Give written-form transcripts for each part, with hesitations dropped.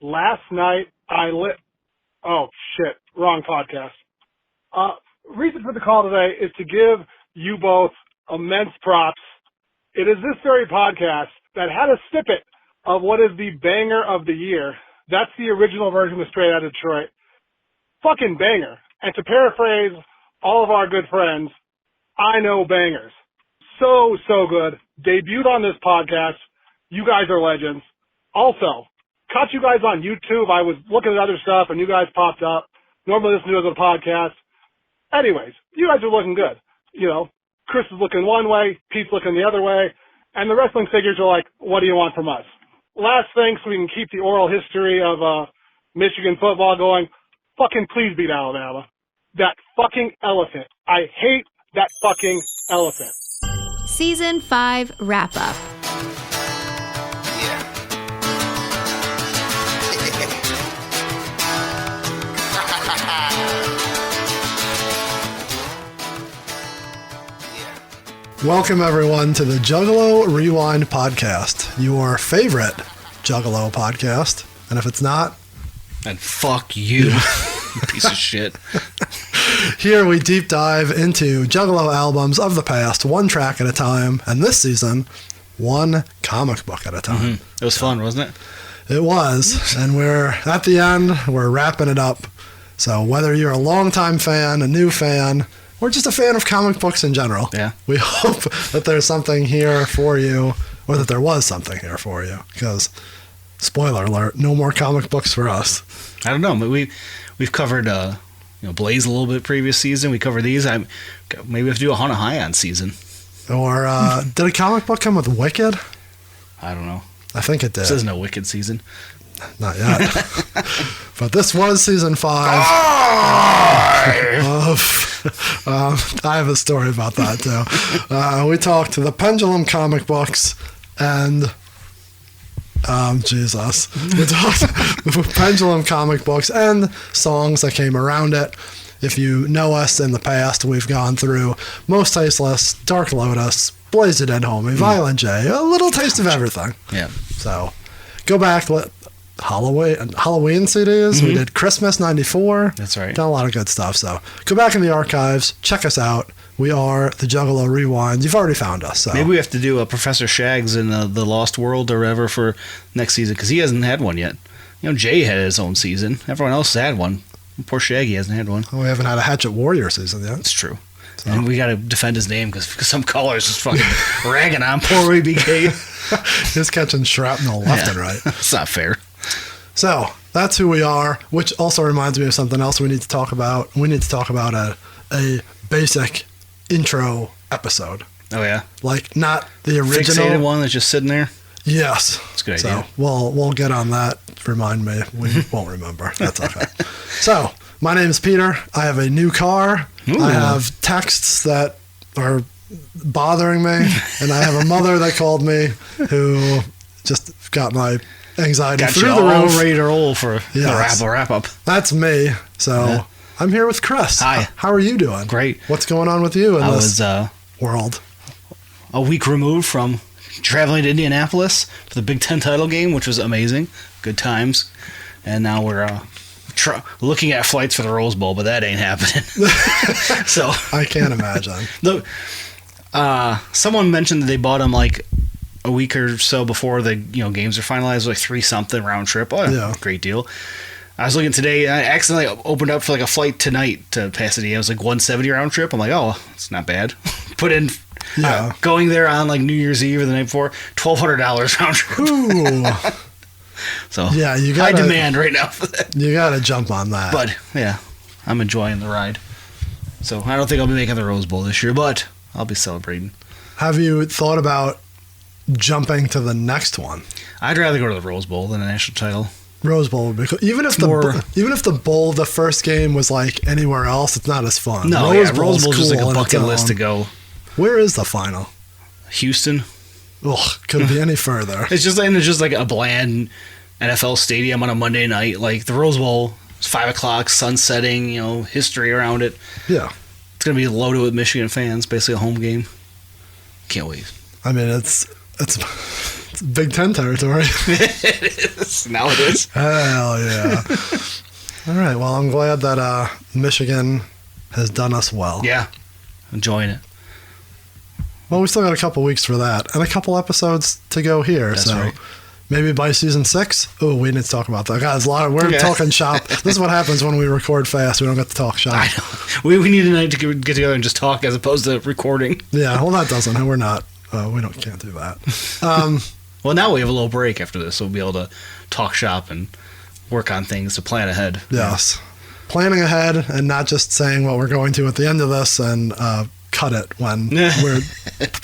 Last night oh shit, wrong podcast. Reason for the call today is to give you both immense props. It is this very podcast that had a snippet of what is the banger of the year. That's the original version of Straight Outta Detroit. Fucking banger. And to paraphrase all of our good friends, I know bangers. So good. Debuted on this podcast. You guys are legends. Also, caught you guys on YouTube. I was looking at other stuff and you guys popped up. Normally listen to us on the podcast. Anyways, you guys are looking good. You know, Chris is looking one way, Pete's looking the other way, and the wrestling figures are like, what do you want from us? Last thing, so we can keep the oral history of Michigan football going, fucking please beat Alabama. That fucking elephant. I hate that fucking elephant. Season 5 wrap-up. Welcome, everyone, to the Juggalo Rewind podcast, your favorite Juggalo podcast. And if it's not, then fuck you, you piece of shit. Here we deep dive into Juggalo albums of the past, one track at a time. And this season, one comic book at a time. Mm-hmm. It was fun, wasn't it? It was. And we're at the end, we're wrapping it up. So whether you're a longtime fan, a new fan, or just a fan of comic books in general. Yeah. We hope that there's something here for you, or that there was something here for you. Because, spoiler alert, no more comic books for us. I don't know. We've covered Blaze a little bit previous season. We covered these. Maybe we have to do a Hana High-On season. Or did a comic book come with Wicked? I don't know. I think it did. This isn't a Wicked season. Not yet. But this was season 5 I have a story about that too. We talked to the Pendulum comic books and Jesus. We talked the Pendulum comic books and songs that came around it. If you know us in the past, we've gone through Most Tasteless, Dark Lotus, Blaze the Dead Homie, Violent J, a little taste of everything. Yeah. So go back, Halloween CDs. Mm-hmm. We did Christmas 94. That's right. Done a lot of good stuff. So go back in the archives, check us out. We are the Juggalo Rewind. You've already found us. So maybe we have to do a Professor Shags in the Lost World or whatever for next season because he hasn't had one yet. Jay had his own season. Everyone else had one. Poor Shaggy hasn't had one. Well, we haven't had a Hatchet Warrior season yet. It's true. So. And we got to defend his name because some callers just fucking ragging on poor BK. He's catching shrapnel left and right. That's not fair. So that's who we are, which also reminds me of something else we need to talk about. We need to talk about a basic intro episode. Oh, yeah? Like, not the original. Fixated one that's just sitting there? Yes. That's a good idea. So we'll get on that. Remind me. We won't remember. That's okay. So my name is Peter. I have a new car. Ooh. I have texts that are bothering me. And I have a mother that called me who just got my anxiety got through you the all roof. Ready to roll for the wrap up. That's me. So yeah. I'm here with Chris. Hi. How are you doing? Great. What's going on with you in this world? A week removed from traveling to Indianapolis for the Big Ten title game, which was amazing. Good times. And now we're looking at flights for the Rose Bowl, but that ain't happening. So I can't imagine. Someone mentioned that they bought them like a week or so before the games are finalized, like 3-something round trip. Oh, yeah. Great deal. I was looking today. I accidentally opened up for like a flight tonight to Pasadena. It was like 170 round trip. I'm like, oh, it's not bad. Put in going there on like New Year's Eve or the night before, $1,200 round trip. Ooh. So yeah, you high demand right now for that. You got to jump on that. But yeah, I'm enjoying the ride. So I don't think I'll be making the Rose Bowl this year, but I'll be celebrating. Have you thought about jumping to the next one? I'd rather go to the Rose Bowl than the national title. Rose Bowl would be cool. Even if the bowl, the first game was like anywhere else, it's not as fun. No, Rose Bowl's cool, just like a bucket list to go. Where is the final? Houston. Ugh, couldn't be any further. It's just like a bland NFL stadium on a Monday night. Like the Rose Bowl, it's 5 o'clock, sun setting, history around it. Yeah. It's going to be loaded with Michigan fans, basically a home game. Can't wait. I mean, it's Big Ten territory. It is. Now it is. Hell yeah. All right. Well, I'm glad that Michigan has done us well. Yeah. Enjoying it. Well, we still got a couple weeks for that and a couple episodes to go here. That's so right. maybe by season 6. Oh, we need to talk about that. Guys, we're talking shop. This is what happens when we record fast. We don't get to talk shop. I know. We need a night to get together and just talk as opposed to recording. Yeah, well, that doesn't. We're not. Can't do that. Well, now we have a little break after this, so we'll be able to talk shop and work on things to plan ahead. Yes. Planning ahead and not just saying what we're going to at the end of this and cut it when we're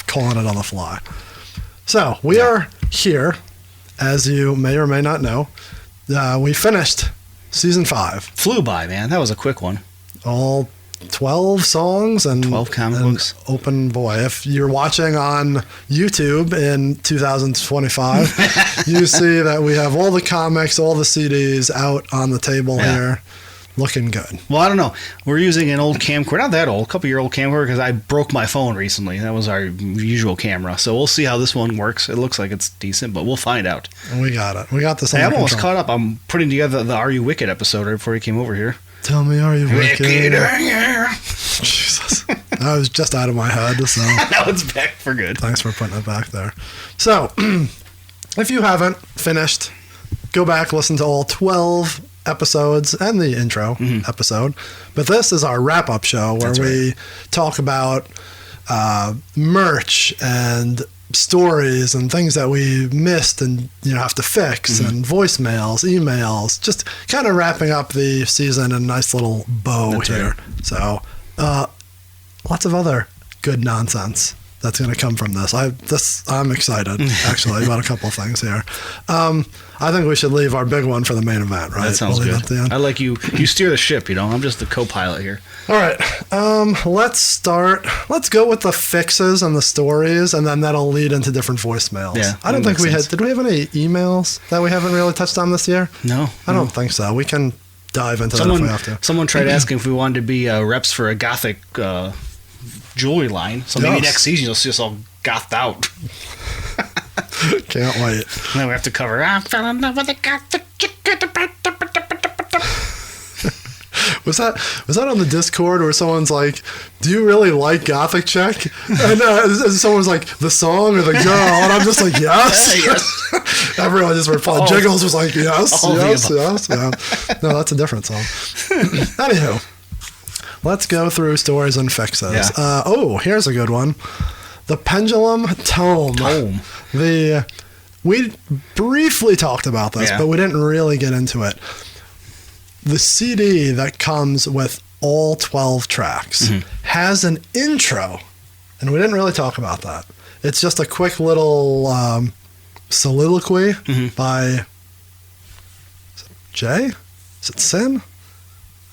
calling it on the fly. So, we are here, as you may or may not know. We finished season 5. Flew by, man. That was a quick one. All 12 songs and 12 comic books. Open boy. If you're watching on YouTube in 2025, you see that we have all the comics, all the CDs out on the table here. Looking good. Well, I don't know. We're using an old camcorder. Not that old. A couple-year-old camcorder because I broke my phone recently. That was our usual camera. So we'll see how this one works. It looks like it's decent, but we'll find out. We got it. We got this Hey, under I'm almost control. caught up. I'm putting together the Are You Wicked episode right before you came over here. Tell me, are you wicked? Yeah. Jesus. I was just out of my head, so Now it's back for good. thanks for putting it back there. So, if you haven't finished, go back, listen to all 12 episodes and the intro episode. But this is our wrap-up show where we talk about merch and stories and things that we missed and have to fix and voicemails, emails, just kind of wrapping up the season in a nice little bow here. So lots of other good nonsense that's going to come from this. I'm excited actually about a couple of things here. I think we should leave our big one for the main event, right? That sounds good. At the end. I like you steer the ship, I'm just the co-pilot here. All right. Let's go with the fixes and the stories, and then that'll lead into different voicemails. Yeah, I don't think did we have any emails that we haven't really touched on this year? No. I don't think so. We can dive into that if we have to. Someone tried asking if we wanted to be reps for a gothic jewelry line. So maybe next season you'll see us all gothed out. Can't wait. And then we have to cover I fell in love with a gothic chick. Was that on the Discord where someone's like, do you really like Gothic Chick? And someone's like, the song or the girl? And I'm just like, yes. Yes. Everyone just replied. Jiggles was like, yes. Yeah. No, that's a different song. Anywho, let's go through stories and fixes. Yeah. Here's a good one. The Pendulum Tome. We briefly talked about this, but we didn't really get into it. The CD that comes with all 12 tracks has an intro, and we didn't really talk about that. It's just a quick little soliloquy by is it Jay? Is it Sin?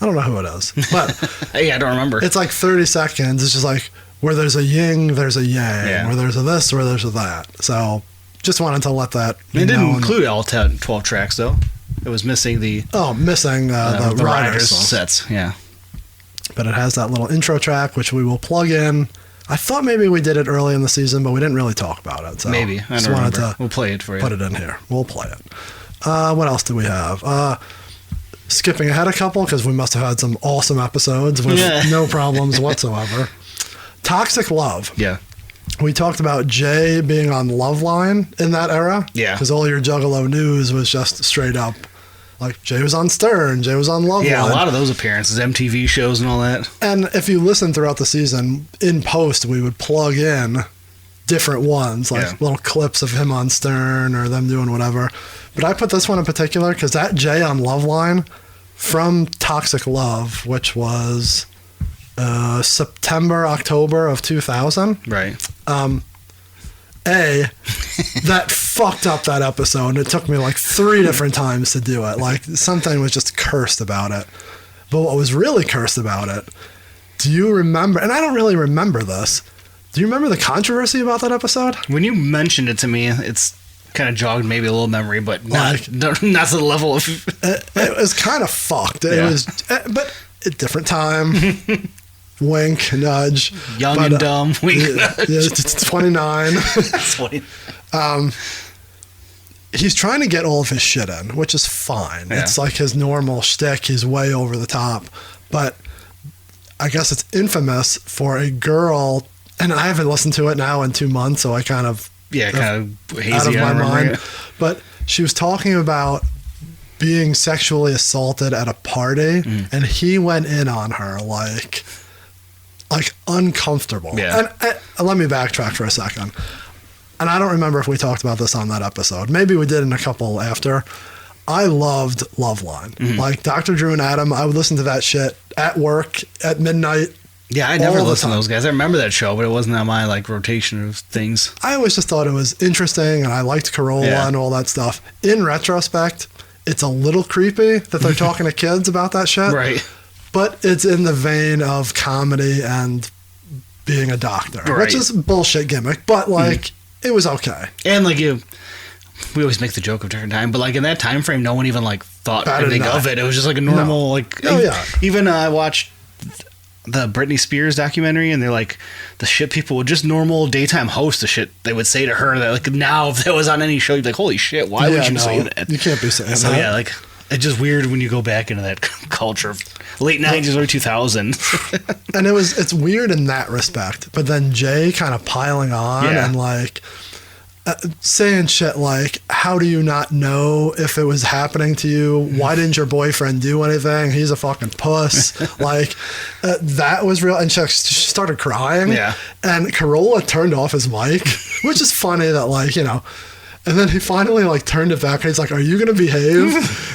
I don't know who it is, but hey, I don't remember. It's like 30 seconds. It's just like where there's a yin, there's a yang. Where there's a this, where there's a that. So just wanted to let that. It didn't include all 12 tracks though. It was missing the riders sets, But it has that little intro track, which we will plug in. I thought maybe we did it early in the season, but we didn't really talk about it. So maybe. I don't remember. We'll play it for you. Put it in here. We'll play it. What else do we have? Skipping ahead a couple, because we must have had some awesome episodes with no problems whatsoever. Toxic Love. Yeah. We talked about Jay being on Loveline in that era. Yeah. Because all your Juggalo news was just straight up. Like, Jay was on Stern, Jay was on Loveline. Yeah, a lot of those appearances, MTV shows and all that. And if you listen throughout the season, in post, we would plug in different ones, like little clips of him on Stern or them doing whatever. But I put this one in particular because that Jay on Loveline from Toxic Love, which was September, October of 2000. Right. That fucked up that episode, and it took me like 3 different times to do it. Like, something was just cursed about it. But what was really cursed about it, do you remember, and I don't really remember this, do you remember the controversy about that episode? When you mentioned it to me, it's kind of jogged maybe a little memory, but not to the level of... it was kind of fucked. It was, but a different time. Wink, nudge. Young and dumb, wink, nudge. Yeah, it's 29. 20. he's trying to get all of his shit in, which is fine. Yeah. It's like his normal shtick. He's way over the top. But I guess it's infamous for a girl, and I haven't listened to it now in 2 months, so I kind of hazy out of my mind. But she was talking about being sexually assaulted at a party, and he went in on her like uncomfortable. Yeah. And let me backtrack for a second. And I don't remember if we talked about this on that episode. Maybe we did in a couple after. I loved Loveline. Like Dr. Drew and Adam, I would listen to that shit at work at midnight. Yeah, I never listened to those guys. I remember that show, but it wasn't on my like rotation of things. I always just thought it was interesting, and I liked Corolla and all that stuff. In retrospect, it's a little creepy that they're talking to kids about that shit. Right. But it's in the vein of comedy and being a doctor, which is a bullshit gimmick, but like it was okay. And like we always make the joke of different time, but like in that time frame, no one even like thought anything of it. It was just like a normal even I watched the Britney Spears documentary, and they're like the shit people would just normal daytime host the shit they would say to her that like now if that was on any show you'd be like, holy shit, why would you say that? You can't be saying that. So yeah, like it's just weird when you go back into that culture of late 90s, early 2000s. And it's weird in that respect, but then Jay kind of piling on and like saying shit like, how do you not know if it was happening to you? Why didn't your boyfriend do anything? He's a fucking puss. Like that was real. And she started crying. Yeah. And Corolla turned off his mic, which is funny that like, you know, and then he finally like turned it back and he's like, are you going to behave?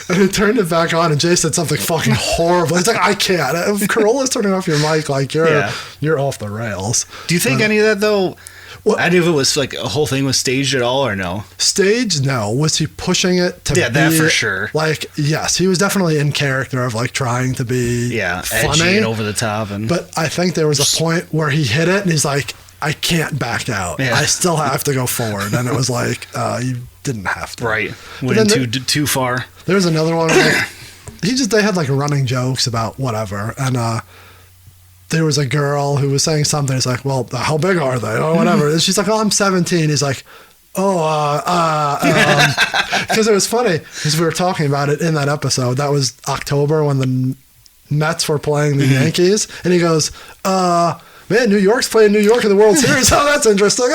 And he turned it back on and Jay said something fucking horrible. He's like, I can't. If Corolla's turning off your mic, like you're off the rails. Do you think any of that though? Well, I knew if it was like a whole thing was staged at all or no? Staged, no. Was he pushing it to be... Yeah, that for sure. Like, yes, he was definitely in character of like trying to be funny. Edgy and over the top. But I think there was a point where he hit it and he's like, I can't back out. Yeah. I still have to go forward. And it was like, you didn't have to. Right. Went too far. There was another one where they had like running jokes about whatever. And there was a girl who was saying something. It's like, well, how big are they? Or whatever. And she's like, oh, I'm 17. He's like, because it was funny because we were talking about it in that episode. That was October when the Mets were playing the Yankees. And he goes, man, New York's playing New York in the World Series. Oh, that's interesting.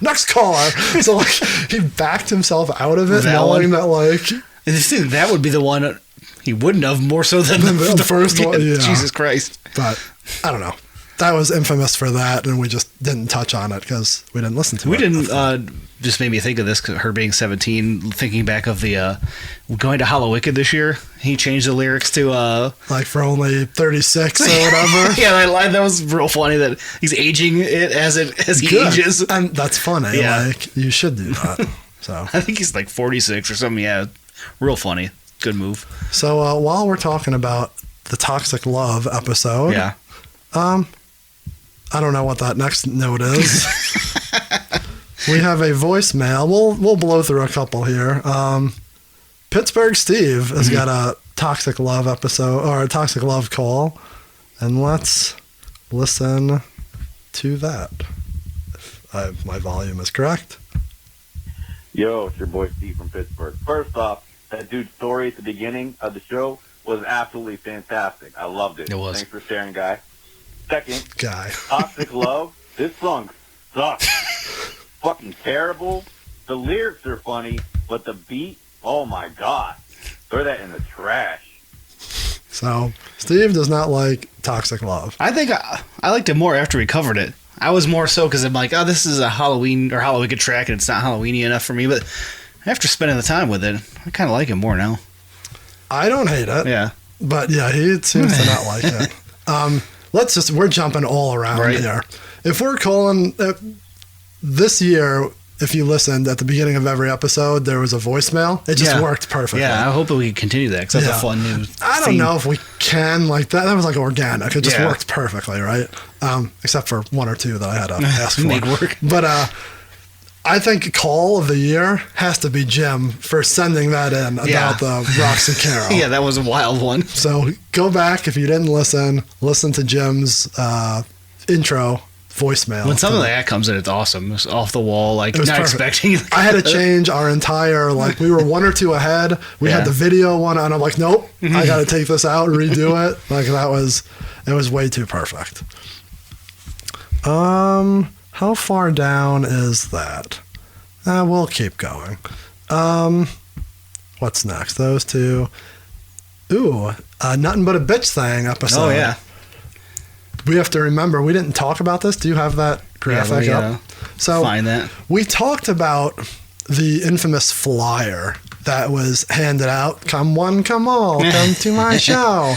Next caller. So like he backed himself out of it, knowing that like... And that would be the one... He wouldn't have more so than the first one. Yeah. Jesus Christ. But I don't know. That was infamous for that, and we just didn't touch on it because we didn't listen to it. We didn't. Just made me think of this, her being 17, thinking back of the going to Hollowicked this year. He changed the lyrics to... like for only 36 or whatever. Yeah, that was real funny that he's aging it as he ages. And that's funny. Yeah. Like, you should do that. So I think he's like 46 or something. Yeah, real funny. Good move. So while we're talking about the Toxic Love episode, I don't know what that next note is. We have a voicemail. We'll blow through a couple here. Pittsburgh Steve has got a Toxic Love episode or a Toxic Love call, and let's listen to that. If my volume is correct. Yo, it's your boy Steve from Pittsburgh. First off, that dude's story at the beginning of the show was absolutely fantastic. I loved it. It was. Thanks for sharing, guy. Second, Toxic Love. This song sucks. Fucking terrible. The lyrics are funny, but the beat, oh my god. Throw that in the trash. So, Steve does not like Toxic Love. I think I liked it more after we covered it. I was more so because I'm like, oh, this is a Halloween or Hollywood track and it's not Halloweeny enough for me, but after spending the time with it, I kind of like it more now. I don't hate it. Yeah. But yeah, he seems to not like it. We're jumping all around here. If we're calling this year, if you listened at the beginning of every episode, there was a voicemail. It just worked perfectly. Yeah, I hope we can continue that because that's a fun new I don't know if we can like that. That was like organic. It just worked perfectly, right? Except for one or two that I had to ask for. Make work. But I think call of the year has to be Jim for sending that in about the Roxy Carol. Yeah, that was a wild one. So go back if you didn't listen to Jim's intro voicemail. When something like that comes in, it's awesome. It's off the wall, like not perfect. expecting. I had to change our entire, like we were 1 or 2 ahead. We had the video one, and I'm like, nope, I got to take this out and redo it. Like it was way too perfect. How far down is that? We'll keep going. What's next? Those 2. Ooh, Nothing But a Bitch Thing episode. Oh, yeah. We have to remember, we didn't talk about this. Do you have that graphic up? So find that. We talked about the infamous flyer that was handed out. Come one, come all, come to my show.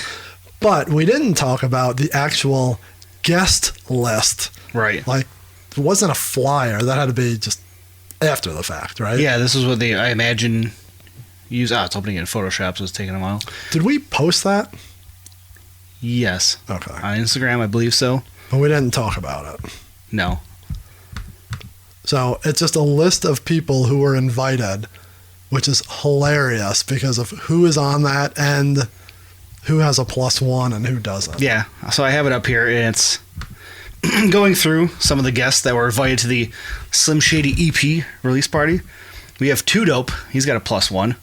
But we didn't talk about the actual guest list. Right. Like, it wasn't a flyer. That had to be just after the fact, right? Yeah, this is what I imagine, use. It's opening in Photoshop, so it's taking a while. Did we post that? Yes. Okay. On Instagram, I believe so. But we didn't talk about it. No. So it's just a list of people who were invited, which is hilarious because of who is on that and who has a +1 and who doesn't. Yeah. So I have it up here, and it's going through some of the guests that were invited to the Slim Shady EP release party. We have 2 Dope. He's got a +1.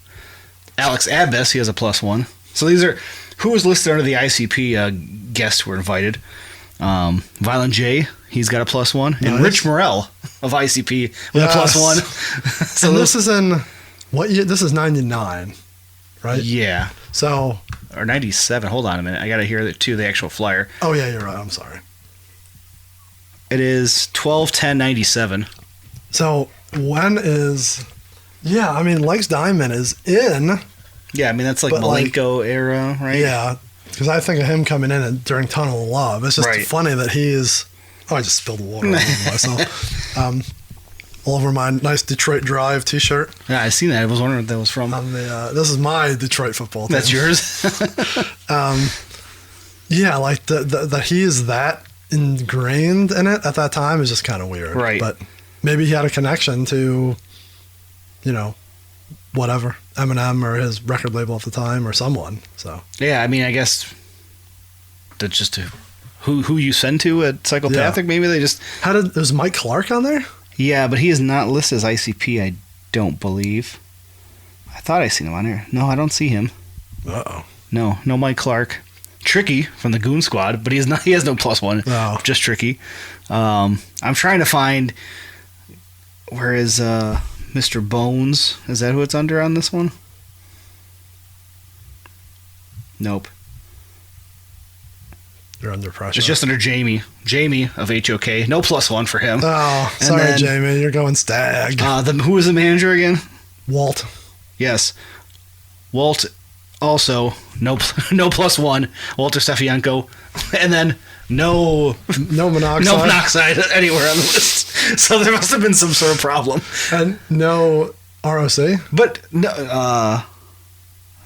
Alex Abbas, he has a +1. So these are who was listed under the ICP guests who were invited. Violent J, he's got a +1. And Nice. Rich Morel of ICP with a +1. So this is in what year? This is 99, right? Yeah. So, Or 97. Hold on a minute. I got to hear that too, the actual flyer. oh yeah, you're right. I'm sorry. It is 12/10/97. So when is? Yeah, I mean Lex Diamond is in. Yeah, I mean that's like But, like, Malenko era, right? Yeah, because I think of him coming in during Tunnel of Love. It's just Right. funny that he's. Oh, I just spilled water all over myself. All over my nice Detroit Drive T-shirt. Yeah, I seen that. I was wondering what that was from. This is my Detroit football team. That's yours. Yeah, like that he is that ingrained in it at that time is just kind of weird. Right. But maybe he had a connection to, whatever, Eminem or his record label at the time or someone. So Yeah, I mean, I guess that's just who you send to at Psychopathic. Yeah. Maybe they just. was Mike Clark on there? Yeah, but he is not listed as ICP. I don't believe. I thought I seen him on here. No, I don't see him. Uh-oh. No Mike Clark. Tricky from the Goon Squad, but he has no +1. No. Just Tricky. I'm trying to find where is Mr. Bones. Is that who it's under on this one? Nope. You're under pressure. It's just under Jamie. Jamie of HOK. No +1 for him. Oh, And sorry, then- Jamie. You're going Stag. Who was the manager again? Walt. Yes. Walt also no +1. Walter Stefienko. And then no Monoxide. monoxide anywhere on the list. So there must have been some sort of problem. And no ROC. But no,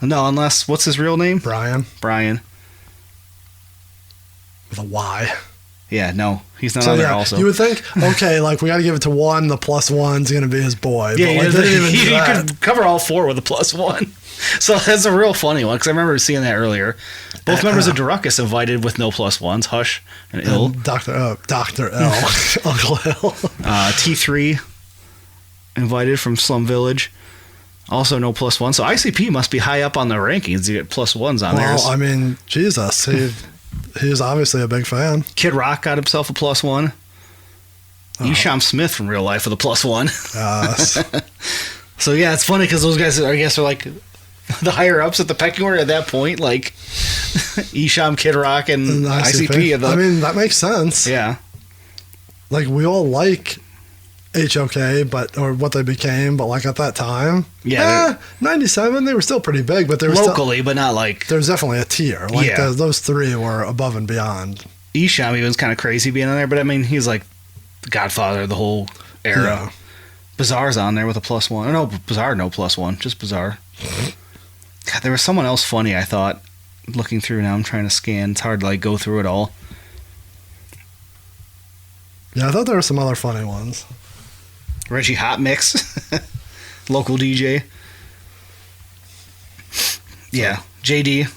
unless what's his real name? Brian. With a Y. Yeah, no, he's not on there. Also, you would think, okay, like we got to give it to one. The +1's going to be his boy. yeah, but like, they didn't even do you that. could cover all 4 with a +1. So that's a real funny one because I remember seeing that earlier. Both members of Duruckus invited with no +1s, Hush and Ill. Dr. L, Uncle Hill. T3 invited from Slum Village, also no +1. So ICP must be high up on the rankings. You get +1s on there. Well, I mean, Jesus, he's obviously a big fan. Kid Rock got himself a +1. Esham Smith from real life with a +1. So yeah, it's funny because those guys, I guess, are like the higher ups at the pecking order at that point, like Esham, Kid Rock, and ICP. I mean, that makes sense. Yeah, Like we all like HOK, or what they became, but like at that time, 97, they were still pretty big, but they were locally, but not like. There's definitely a tier. Like Yeah. those 3 were above and beyond. Esham, he was kind of crazy being on there, but I mean, he's like the godfather of the whole era. Yeah. Bizarre's on there with a +1. No, Bizarre, no +1, just Bizarre. God, there was someone else funny, I thought. Looking through now, I'm trying to scan. It's hard to like go through it all. Yeah, I thought there were some other funny ones. Reggie Hot Mix, local DJ. Yeah, JD,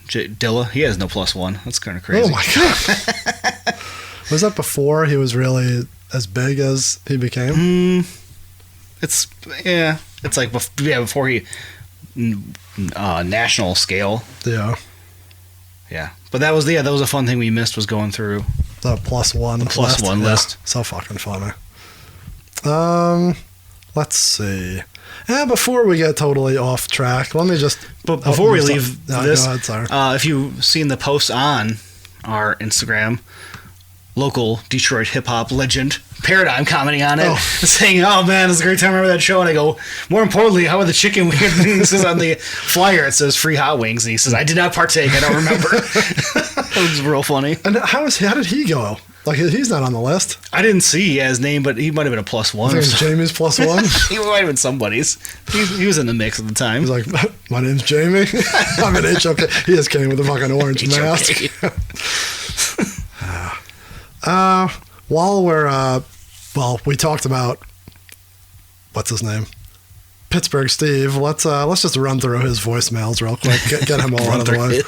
Dilla, he has no +1. That's kind of crazy. Oh my god. Was that before he was really as big as he became? It's like before he national scale. Yeah. Yeah, but that was a fun thing we missed, was going through the plus one list. So fucking funny. Let's see. Before we get totally off track, let me just. But before we leave this, go ahead, sorry. If you've seen the post on our Instagram, local Detroit hip hop legend Paradigm commenting on it, saying, "Oh man, it's a great time. I remember that show." And I go, "More importantly, how are the chicken wings?" Says on the flyer, it says free hot wings, and he says, "I did not partake. I don't remember." It was real funny. And how did he go? Like, he's not on the list. I didn't see his name, but he might have been a plus one. I think Jamie's plus one. He might have been somebody's. He was in the mix at the time. He's like, "My name's Jamie. I'm an HOK." He just came with a fucking orange mask. While we're we talked about what's his name, Pittsburgh Steve. Let's just run through his voicemails real quick. Get him all out of the way.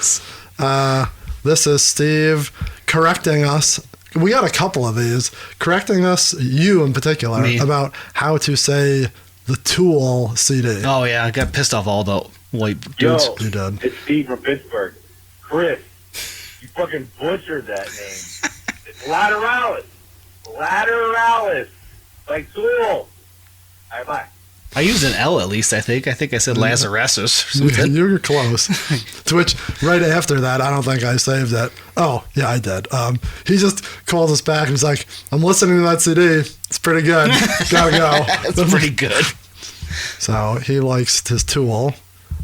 This is Steve correcting us. We got a couple of these correcting us, you in particular, about how to say the Tool CD. Oh yeah, I got pissed off all the white dudes. You did. It's Steve from Pittsburgh. Chris, you fucking butchered that name. It's Lateralis. Lateralis. Like Tool. All right, bye. I used an L at least, I think. I said Lazarus or something. You're close. To which, right after that, I don't think I saved it. Oh, yeah, I did. He just calls us back and he's like, "I'm listening to that CD. It's pretty good. Gotta go." It's pretty good. So he likes his Tool.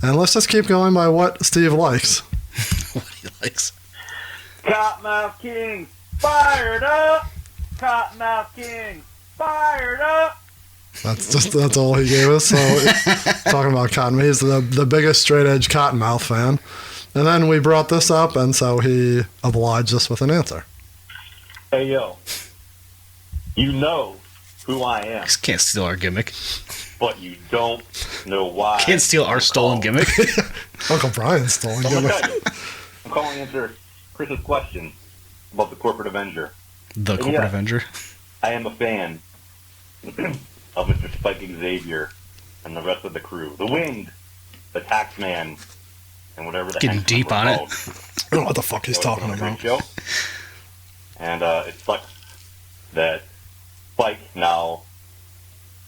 And let's just keep going by what Steve likes. What he likes. Cottonmouth King, fired up. Cottonmouth King, fired up. That's all he gave us. So talking about Cottonmouth, he's the biggest straight edge Cottonmouth fan. And then we brought this up, and so he obliged us with an answer. Hey yo, you know who I am, Can't steal our gimmick. but you don't know why. Can't steal our stolen gimmick. Uncle Brian's stolen So I'm gimmick. gonna tell you, I'm calling to answer Chris's question about the Corporate Avenger. The Corporate Avenger. I am a fan of Mr. Spike Xavier and the rest of the crew. The Wind, the Taxman, and whatever the Getting heck deep on we're it. called. I don't know what the fuck he's talking It's a great about. show. And it sucks that Spike now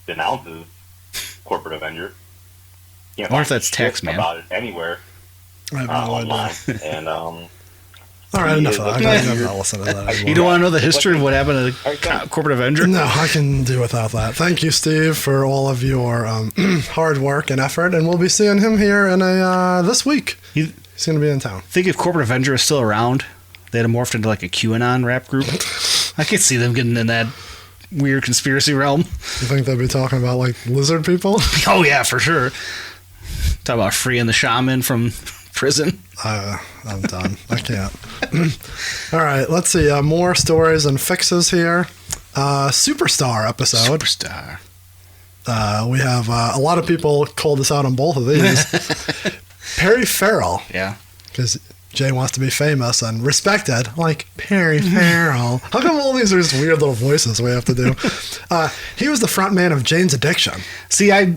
denounces Corporate Avenger. Can't I wonder if find that's shit Taxman. about it anywhere I have no online. idea. And All right, enough of that. I'm You're- not listening to that anymore. You don't want to know the history of what happened to the Corporate Avenger? No, I can do without that. Thank you, Steve, for all of your hard work and effort, and we'll be seeing him here in this week. He's going to be in town. Think if Corporate Avenger is still around, they'd have morphed into like a QAnon rap group. I could see them getting in that weird conspiracy realm. You think they'd be talking about like lizard people? Oh yeah, for sure. Talk about freeing the shaman from prison. I'm done. I can't. All right, let's see. More stories and fixes here. Superstar episode. Superstar. We have a lot of people called us out on both of these. Perry Farrell. Yeah. Because Jay wants to be famous and respected, like Perry Farrell. How come all these are just weird little voices we have to do? He was the front man of Jane's Addiction. See, I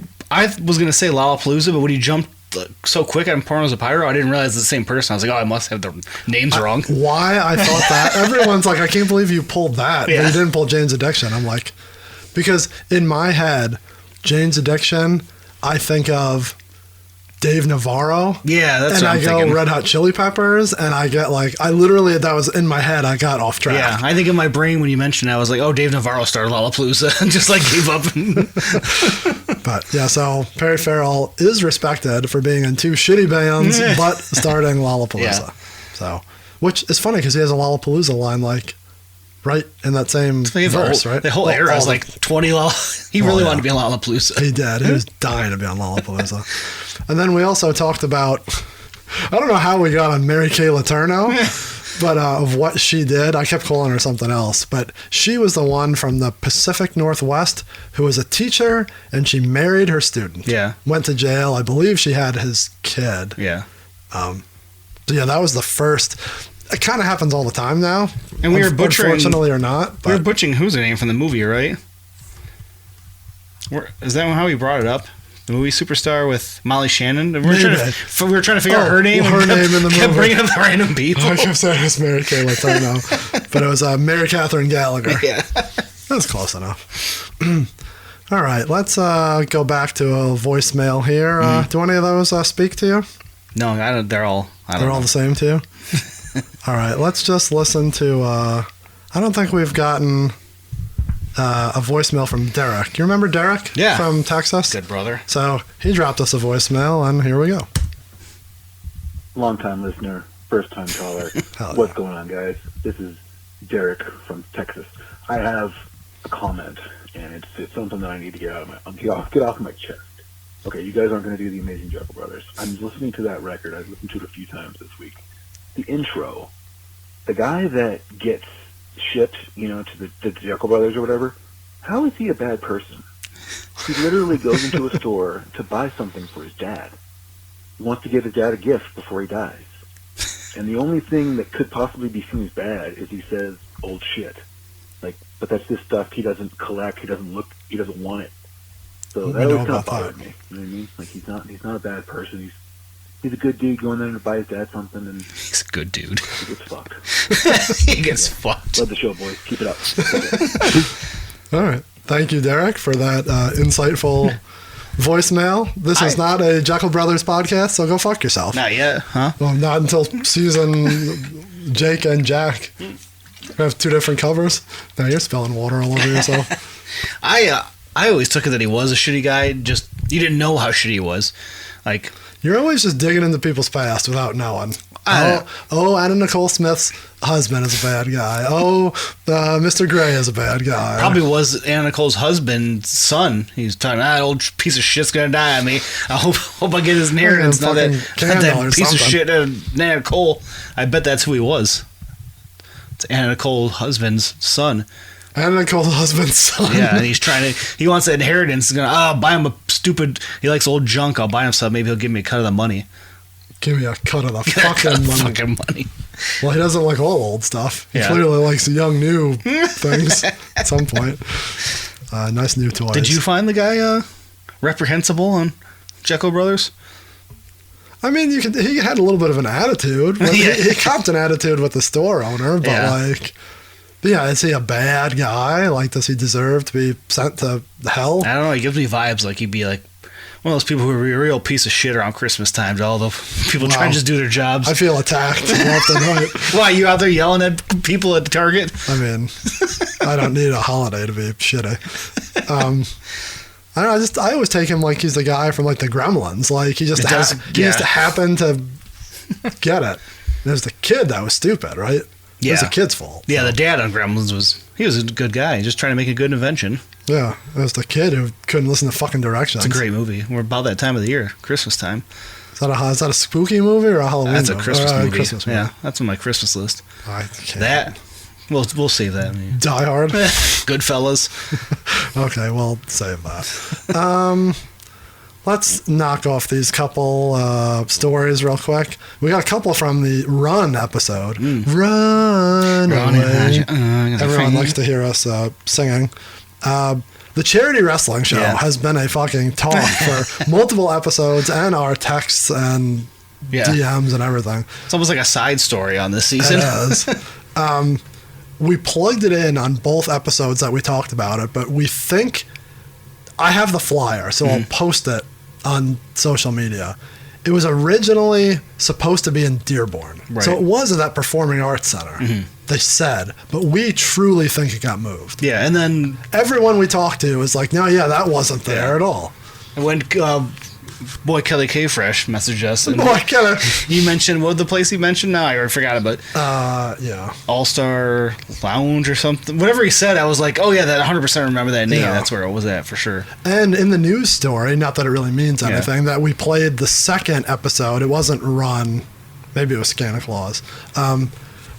was going to say Lollapalooza, but when you jumped so quick on Pornos of Pyro, I didn't realize it's the same person. I was like, oh, I must have the names wrong. Why I thought that? Everyone's like, I can't believe you pulled that. Yeah. But you didn't pull Jane's Addiction. I'm like, because in my head, Jane's Addiction, I think of Dave Navarro. Yeah, that's and what I'm thinking. Red Hot Chili Peppers, and I get like, I literally, that was in my head, I got off track. Yeah, I think in my brain when you mentioned it, I was like, oh, Dave Navarro started Lollapalooza and just like gave up. But yeah, so Perry Farrell is respected for being in two shitty bands, but starting Lollapalooza. Yeah. So, which is funny because he has a Lollapalooza line like right in that same verse, right? The whole era was like 20 He really wanted to be on Lollapalooza. He did. He was dying to be on Lollapalooza. And then we also talked about, I don't know how we got on Mary Kay Letourneau, but of what she did. I kept calling her something else, but she was the one from the Pacific Northwest who was a teacher, and she married her student. Yeah. Went to jail. I believe she had his kid. Yeah. So yeah, that was the first. it kind of happens all the time now. And we were butchering, unfortunately or not. We were butchering who's the name from the movie, right? Is that how we brought it up? The movie Superstar with Molly Shannon. We were trying to figure out her name. Her name in the movie. Kept bringing up random people. I kept saying it's Mary Kay Letourneau, but it was Mary Catherine Gallagher. Yeah, that's close enough. All right, let's go back to a voicemail here. Do any of those speak to you? No, I don't. They're all the same to you. All right, let's just listen to. I don't think we've gotten a voicemail from Derek. You remember Derek? Yeah. From Texas? Good brother. So he dropped us a voicemail, and here we go. Long-time listener, first-time caller. What's going on, guys? This is Derek from Texas. I have a comment, and it's something that I need to get off my chest. Okay, you guys aren't going to do the Amazing Juggalo Brothers. I'm listening to that record. I've listened to it a few times this week. The intro, the guy that gets shipped, to the Juggalo Brothers or whatever, how is he a bad person? He literally goes into a store to buy something for his dad. He wants to give his dad a gift before he dies. And the only thing that could possibly be seen as bad is he says old shit. But that's this stuff he doesn't collect, he doesn't want it. So that always kind of bothered me. You know what I mean? He's not a bad person. He's a good dude going there to buy his dad something, and he's a good dude. He gets fucked. He gets fucked. Love the show, boys. Keep it up. All right. Thank you, Derek, for that insightful voicemail. This is not a Juggalo Brothers podcast, so go fuck yourself. Not yet, huh? Well, not until season Jake and Jack have two different covers. Now you're spilling water all over yourself. I always took it that he was a shitty guy. Just you didn't know how shitty he was. You're always just digging into people's past without knowing. Anna Nicole Smith's husband is a bad guy. Mr. Gray is a bad guy. Probably was Anna Nicole's husband's son. He's talking, that old piece of shit's gonna die on me. I hope I get his inheritance. Not that piece of shit, Anna Nicole. I bet that's who he was. It's Anna Nicole's husband's son. Anna Nicole's husband's son. Yeah, and he wants the inheritance. He's gonna, I'll buy him he likes old junk. I'll buy him something. Maybe he'll give me a cut of the money. Give me a cut of the fucking money. Well, he doesn't like all old stuff. He clearly likes young, new things at some point. Nice new toys. Did you find the guy reprehensible on Juggalo Brothers? I mean, he had a little bit of an attitude. He copped an attitude with the store owner, but is he a bad guy? Does he deserve to be sent to hell? I don't know. He gives me vibes like he'd be like one of those people who are a real piece of shit around Christmas time to all the people trying to just do their jobs. I feel attacked left and right. Why, you out there yelling at people at Target? I mean, I don't need a holiday to be shitty. I don't know, I always take him like he's the guy from the Gremlins. He just happened to get it. It was the kid that was stupid, right? Yeah. It was the kid's fault. Yeah, the dad on Gremlins was a good guy, just trying to make a good invention. Yeah, it was the kid who couldn't listen to fucking directions. It's a great movie. We're about that time of the year, Christmas time. Is that a spooky movie or a Halloween movie? That's a Christmas movie. Yeah, that's on my Christmas list. We'll save that. Die Hard? Goodfellas. Okay, we'll save that. Let's knock off these couple stories real quick. We got a couple from the Run episode. Run away. Everyone likes to hear us singing. The charity wrestling show has been a fucking talk for multiple episodes and our texts and DMs and everything. It's almost like a side story on this season. It is. We plugged it in on both episodes that we talked about it, but we think I have the flyer, so I'll post it on social media. It was originally supposed to be in Dearborn. Right. So it was at that Performing Arts Center, they said, but we truly think it got moved. Yeah, and then everyone we talked to was like, no, that wasn't there at all. And when boy Kelly K. Fresh messaged us. And boy Kelly. You mentioned, what was the place he mentioned? No, I already forgot about it. All-Star Lounge or something. Whatever he said, I was like, oh yeah, that 100% remember that name. Yeah. That's where it was at for sure. And in the news story, not that it really means anything, that we played the second episode, it wasn't Run, maybe it was Santa Claus,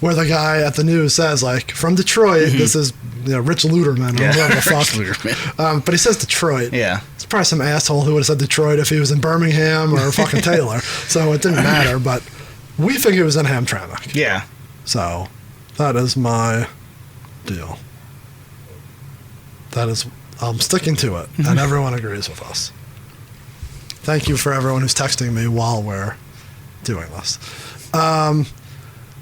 where the guy at the news says, from Detroit, this is Rich Luterman or whatever the fuck. Luterman. But he says Detroit. Yeah. It's probably some asshole who would have said Detroit if he was in Birmingham or fucking Taylor. So it didn't matter, but we think it was in Hamtramck. Yeah. So that is my deal. I'm sticking to it, and everyone agrees with us. Thank you for everyone who's texting me while we're doing this.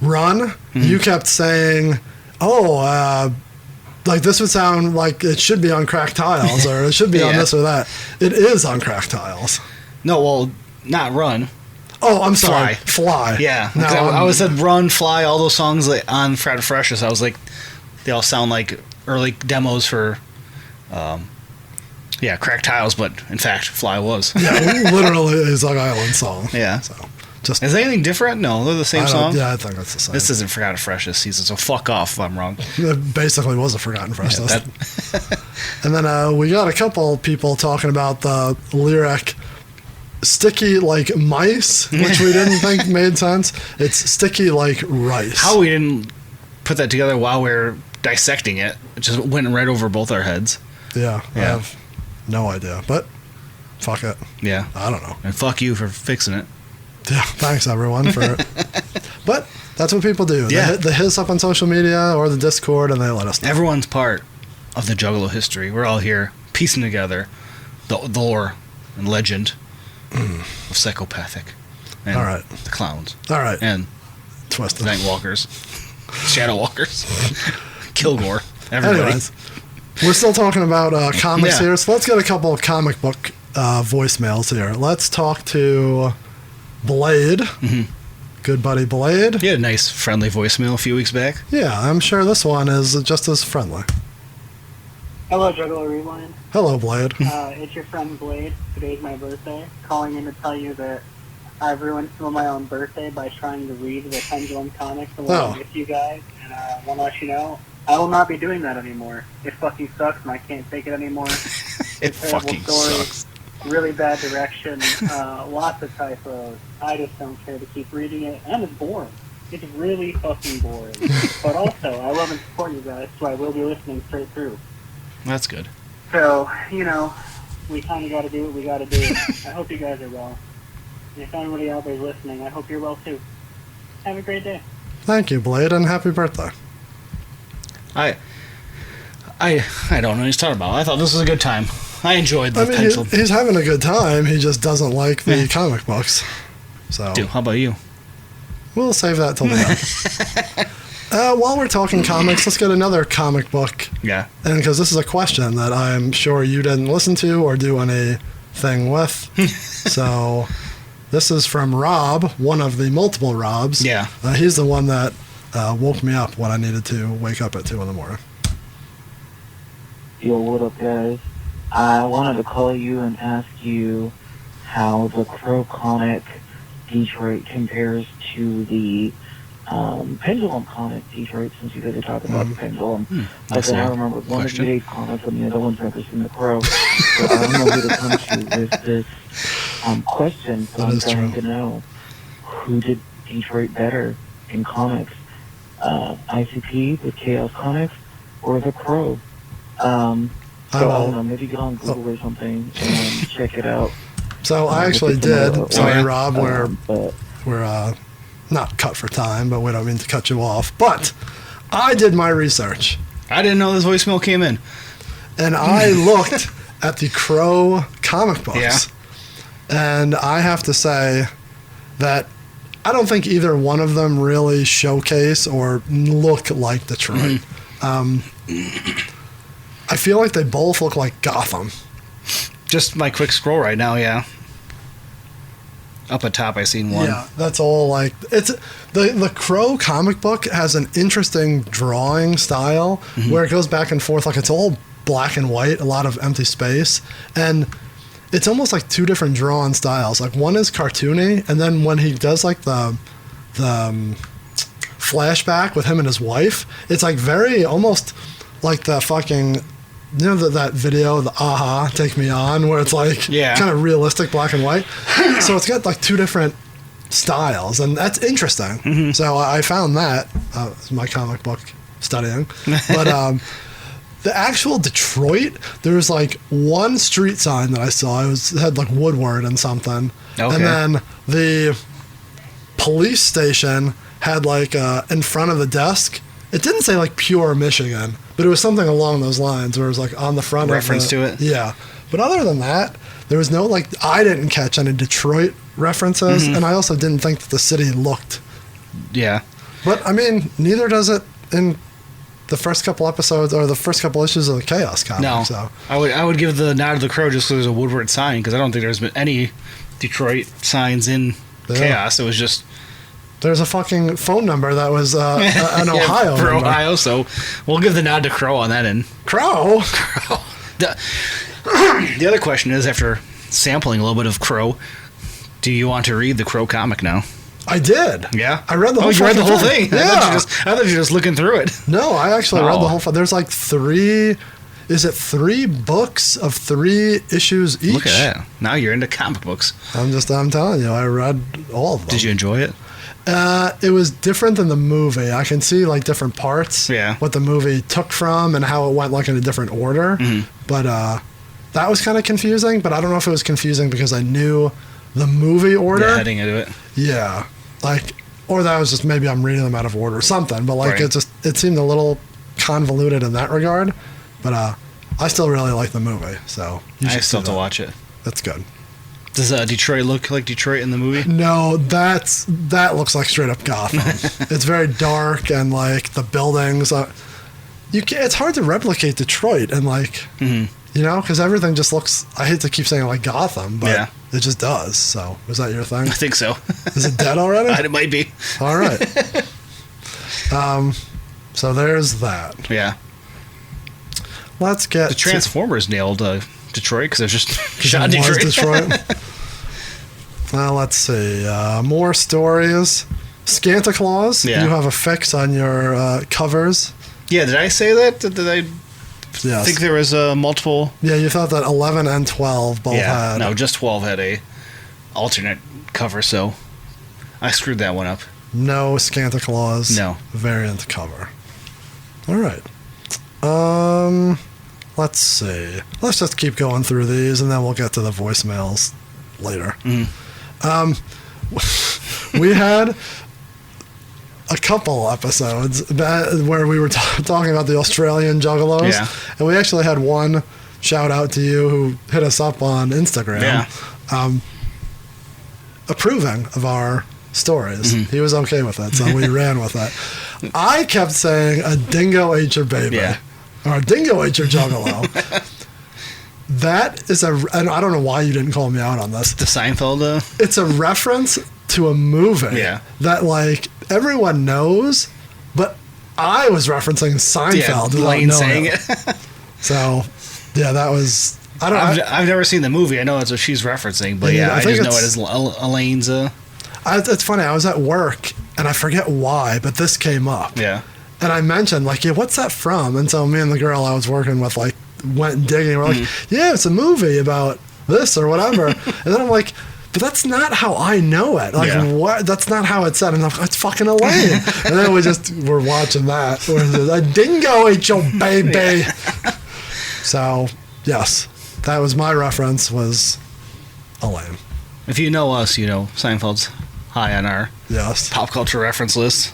Run, you kept saying, like this would sound like it should be on cracked tiles, or it should be on this or that. It is on cracked tiles. No, well, not Run. Oh, I'm sorry. Fly. Yeah. No, I always said Run, Fly, all those songs on Friday Freshest. I was like, they all sound like early demos for, cracked tiles, but in fact, Fly was. Yeah, literally a Zug Island song. Yeah. So, is there anything different? No, they're the same song. Yeah, I think that's the same. This isn't Forgotten Freshest season, so fuck off if I'm wrong. It basically was a Forgotten Freshest. Yeah, and then we got a couple people talking about the lyric sticky like mice, which we didn't think made sense. It's sticky like rice. How we didn't put that together while we were dissecting it. It just went right over both our heads. Yeah. I have no idea, but fuck it. Yeah. I don't know. And fuck you for fixing it. Yeah, thanks everyone for it. But that's what people do. Yeah. They hit us up on social media or the Discord and they let us know. Everyone's part of the Juggalo history. We're all here piecing together the lore and legend of Psychopathic. And all right. The clowns. All right. And Twisted. Night Walkers. Shadow Walkers. Kilgore. Everybody. Anyways, we're still talking about comics here, so let's get a couple of comic book voicemails here. Let's talk to Blade. Good buddy Blade. You had a nice friendly voicemail a few weeks back. Yeah, I'm sure this one is just as friendly. Hello, Juggalo Rewind. Hello, Blade. It's your friend Blade. Today's my birthday. Calling in to tell you that I've ruined some of my own birthday by trying to read the Pendulum comics along with you guys, and I want to let you know I will not be doing that anymore. It fucking sucks, and I can't take it anymore. It terrible fucking story, sucks. Really bad direction, lots of typos. I just don't care to keep reading it, and it's boring. It's really fucking boring. But also, I love and support you guys, so I will be listening straight through. That's good. So, we kind of got to do what we got to do. I hope you guys are well. And if anybody out there is listening, I hope you're well too. Have a great day. Thank you, Blade, and happy birthday. I don't know what he's talking about. I thought this was a good time. I enjoyed the Pendulum. He's having a good time. He just doesn't like the comic books. So, Dude, how about you? We'll save that till the end. While we're talking comics, let's get another comic book. Yeah. And because this is a question that I'm sure you didn't listen to or do anything with. So this is from Rob, one of the multiple Robs. Yeah. He's the one that woke me up when I needed to wake up at 2 in the morning. Yo, what up, guys? I wanted to call you and ask you how the Crow comic Detroit compares to the Pendulum comic Detroit, since you guys are talking about the Pendulum. Like I remember one of today's comics and the other one's never seen the Crow. So I don't know who to come to with this question, so I'm trying to know who did Detroit better in comics, ICP with Chaos Comics or the Crow. I don't know, maybe get on Google or something and check it out. So I actually did. Sorry, Rob, we're not cut for time, but we don't mean to cut you off. But I did my research. I didn't know this voicemail came in. And I looked at the Crow comic books. Yeah. And I have to say that I don't think either one of them really showcase or look like Detroit. I feel like they both look like Gotham. Just my quick scroll right now, yeah. Up at top, I seen one. Yeah, that's all. Like it's the Crow comic book has an interesting drawing style where it goes back and forth. Like it's all black and white, a lot of empty space, and it's almost like two different drawn styles. Like one is cartoony, and then when he does like the flashback with him and his wife, it's like very almost like the fucking. You know that video, the Aha, Take Me On, where it's like kind of realistic black and white. So it's got like two different styles, and that's interesting. So I found that my comic book studying. But the actual Detroit, there was like one street sign that I saw. It had like Woodward and something. Okay. And then the police station had like in front of the desk. It didn't say like pure Michigan, but it was something along those lines where it was like on the front reference to it. Yeah. But other than that, there was no like, I didn't catch any Detroit references, and I also didn't think that the city looked. Yeah. But I mean, neither does it in the first couple episodes or the first couple issues of the Chaos comic. No. So I would give the nod to the Crow just because there's a Woodward sign, because I don't think there's been any Detroit signs in Chaos. It was just. There's a fucking phone number that was an Ohio for number. Ohio, so we'll give the nod to Crow on that end. Crow? The other question is, after sampling a little bit of Crow, do you want to read the Crow comic now? I did. Yeah? I read the whole thing. Oh, you read the whole thing? Yeah. I thought you were just looking through it. No, I actually read the whole thing. There's like 3 books of 3 issues each? Look at that. Now you're into comic books. I'm telling you, I read all of them. Did you enjoy it? It was different than the movie. I can see like different parts, what the movie took from and how it went like in a different order. But that was kind of confusing, but I don't know if it was confusing because I knew the movie order. Yeah, heading into it. Yeah. Like, or that was just maybe I'm reading them out of order or something, but like it seemed a little convoluted in that regard. But I still really like the movie, so I still have to watch it. That's good. Does Detroit look like Detroit in the movie? No, that looks like straight up Gotham. It's very dark and like the buildings. It's hard to replicate Detroit and like you know, because everything just looks. I hate to keep saying like Gotham, but it just does. So is that your thing? I think so. Is it dead already? It might be. All right. So there's that. Yeah. Let's get the Transformers nailed Detroit because it's just shot in Detroit. Well, let's see. More stories. Santa Claus. Yeah. You have a fix on your covers. Yeah, did I say that? Did I think there was multiple? Yeah, you thought that 11 and 12 both had. No, just 12 had a alternate cover, so I screwed that one up. No Santa Claus. No. Variant cover. All right. Let's see. Let's just keep going through these, and then we'll get to the voicemails later. We had a couple episodes where we were talking about the Australian Juggalos, and we actually had one shout out to you who hit us up on Instagram, approving of our stories. He was okay with it, so we ran with it. I kept saying a dingo ate your baby. Or a dingo ate your Juggalo. That is and I don't know why you didn't call me out on this. The Seinfeld? It's a reference to a movie that, like, everyone knows, but I was referencing Seinfeld without knowing saying it. So, yeah, that was... I've never seen the movie. I know that's what she's referencing, but I just know it as Elaine's... It's funny. I was at work, and I forget why, but this came up. Yeah. And I mentioned, like, what's that from? And so me and the girl I was working with, like, went digging. We're like, yeah, it's a movie about this or whatever. And then I'm like, but that's not how I know it. Like, what? That's not how it's said. And I'm like, it's fucking Elaine. And then we're watching that. A dingo ate your baby. So, yes, that was my reference, was Elaine. If you know us, you know Seinfeld's high on our pop culture reference list.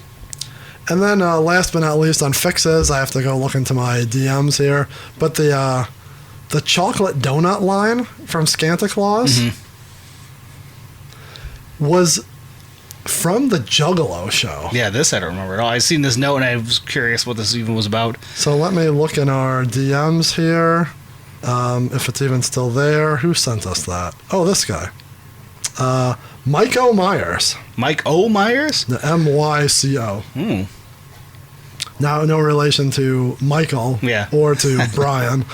And then last but not least on fixes, I have to go look into my DMs here. But the chocolate donut line from Santa Claus was from the Juggalo show. Yeah, this I don't remember at all. I seen this note and I was curious what this even was about. So let me look in our DMs here, if it's even still there. Who sent us that? Oh, this guy. Mike O. Myers. Mike O. Myers? The M-Y-C-O. Now, no relation to Michael or to Brian.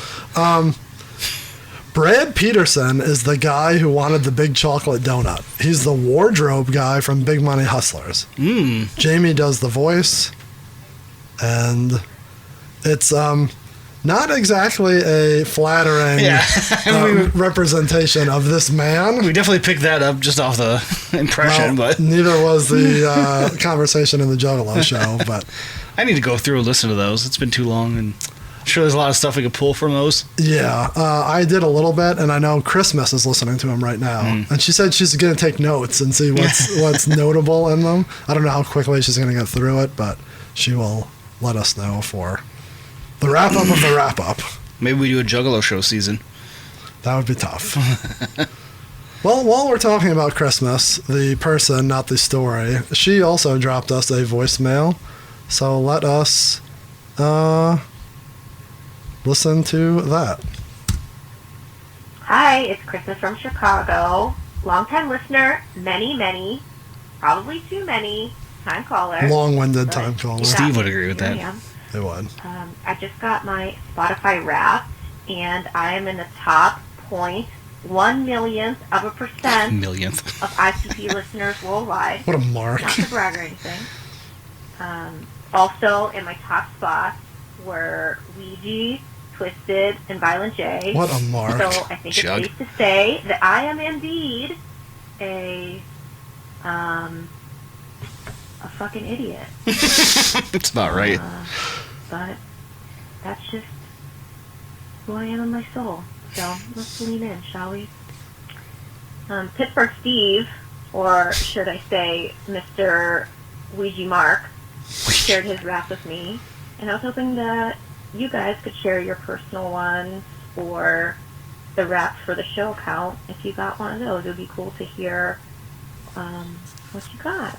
Brad Peterson is the guy who wanted the big chocolate donut. He's the wardrobe guy from Big Money Hustlers. Jamie does the voice, and it's not exactly a flattering representation of this man. We definitely picked that up just off the impression, but neither was the conversation in the Juggalo show. But I need to go through and listen to those. It's been too long, and Sure, there's a lot of stuff we could pull from those. Yeah, I did a little bit, and I know Christmas is listening to him right now. And she said she's going to take notes and see what's notable in them. I don't know how quickly she's going to get through it, but she will let us know for the wrap-up of the wrap-up. Maybe we do a Juggalo show season. That would be tough. Well, while we're talking about Christmas, the person, not the story, she also dropped us a voicemail. So let us listen to that. Hi, it's Christmas from Chicago. Long-time listener, many, probably too many, time caller. Long-winded time caller. Steve would agree with that. It would. I just got my Spotify Wrapped, and I am in the top 0.1 millionth of of ICP listeners worldwide. What a mark. Not to brag or anything. Also, in my top spots were Ouija, Twisted, and Violent J. What a mark. So I think it's safe to say that I am indeed a fucking idiot. It's about right. But that's just who I am in my soul. So let's lean in, shall we? Pittsburgh Steve, or should I say Mr. Ouija Mark, shared his rap with me, and I was hoping that you guys could share your personal ones or the raps for the show account. If you got one of those, it would be cool to hear what you got.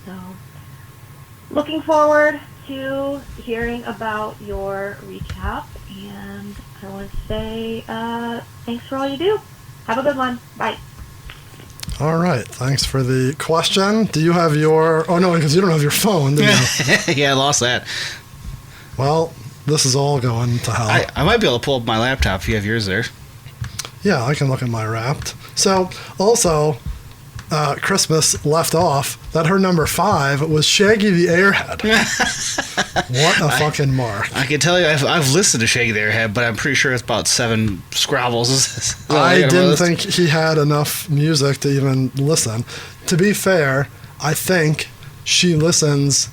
So, looking forward to hearing about your recap, and I want to say thanks for all you do. Have a good one. Bye. All right. Thanks for the question. Do you have your... Oh, no, because you don't have your phone, do you? Yeah, I lost that. Well, this is all going to hell. I might be able to pull up my laptop if you have yours there. Yeah, I can look at my Wrapped. So, also, Christmas left off that her number 5 was Shaggy the Airhead. What a fucking mark. I can tell you, I've listened to Shaggy the Airhead, but I'm pretty sure it's about 7 Scrabbles. I didn't think he had enough music to even listen. To be fair, I think she listens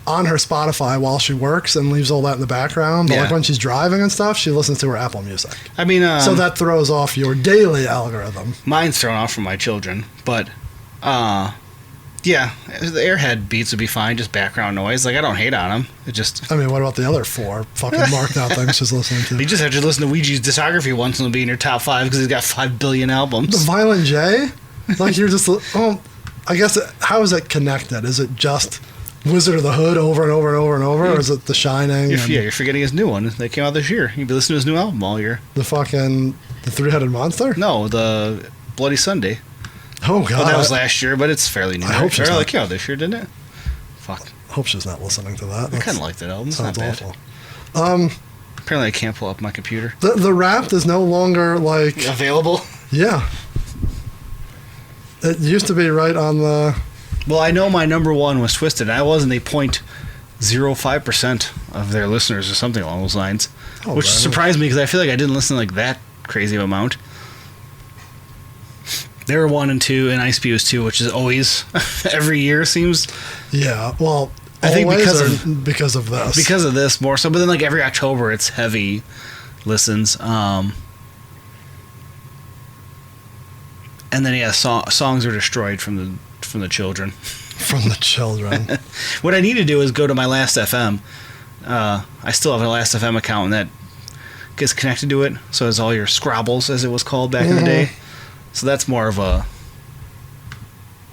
on her Spotify while she works and leaves all that in the background. But like when she's driving and stuff, she listens to her Apple Music. I mean, so that throws off your daily algorithm. Mine's thrown off from my children, but yeah, the Airhead beats would be fine, just background noise. Like, I don't hate on them. It just... I mean, what about the other 4 fucking marked out things she's listening to? You just have to listen to Ouija's discography once and it'll be in your top 5 because he's got 5 billion albums. The Violent J? Like, you're just... Oh, I guess, how is it connected? Is it just Wizard of the Hood over and over and over and over? Or is it The Shining? You're forgetting his new one. They came out this year. You'd be listening to his new album all year. The Three-Headed Monster? No, the Bloody Sunday. Oh, God. Well, that was last year, but it's fairly new. I hope she's not. Came out this year, didn't it? Fuck. I hope she's not listening to that. I kind of like that album. It's not bad. Awful. Apparently I can't pull up my computer. The Wrapped is no longer, like... Available? Yeah. It used to be right on the... Well, I know my number 1 was Twisted. I wasn't a 0.05% of their listeners or something along those lines. Which surprised me because I feel like I didn't listen like that crazy of amount. They were 1 and 2, and Ice P was 2, which is always every year seems. Yeah, well, I think because of this. Because of this more so, but then like every October it's heavy listens. And then songs are destroyed from the children. From the children. What I need to do is go to my Last FM. I still have a Last FM account, and that gets connected to it. So it's all your Scrabbles, as it was called back in the day. So that's more of a...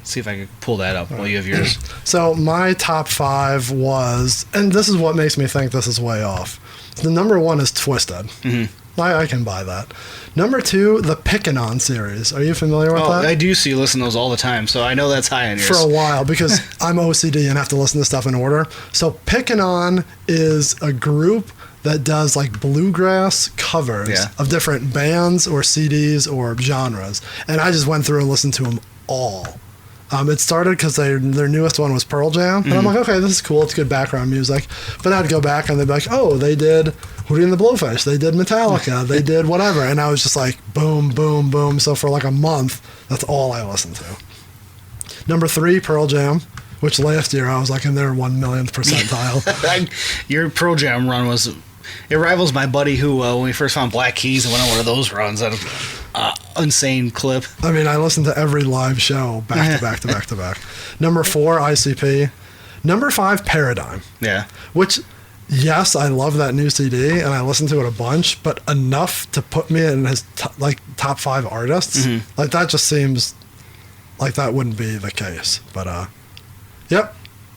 See if I can pull that up while you have yours. So my top 5 was... And this is what makes me think this is way off. The number 1 is Twisted. Mm-hmm. I can buy that. Number 2, the Pickin' On series. Are you familiar with that? I do see you listen to those all the time, so I know that's high on yours. For a while, because I'm OCD and have to listen to stuff in order. So Pickin' On is a group that does like bluegrass covers of different bands or CDs or genres. And I just went through and listened to them all. It started because their newest one was Pearl Jam. And I'm like, okay, this is cool. It's good background music. But I'd go back and they'd be like, oh, they did Hootie and the Blowfish. They did Metallica. They did whatever. And I was just like, boom, boom, boom. So for like a month, that's all I listened to. Number 3, Pearl Jam, which last year I was like in their 1 millionth percentile. Your Pearl Jam run was it rivals my buddy who, when we first found Black Keys and went on one of those runs, that insane clip. I mean, I listened to every live show back to back to back to back. Number 4, ICP. Number 5, Paradigm. Yeah. Which, yes, I love that new CD, and I listened to it a bunch, but enough to put me in his top 5 artists. Mm-hmm. Like, that just seems like that wouldn't be the case. But, yep.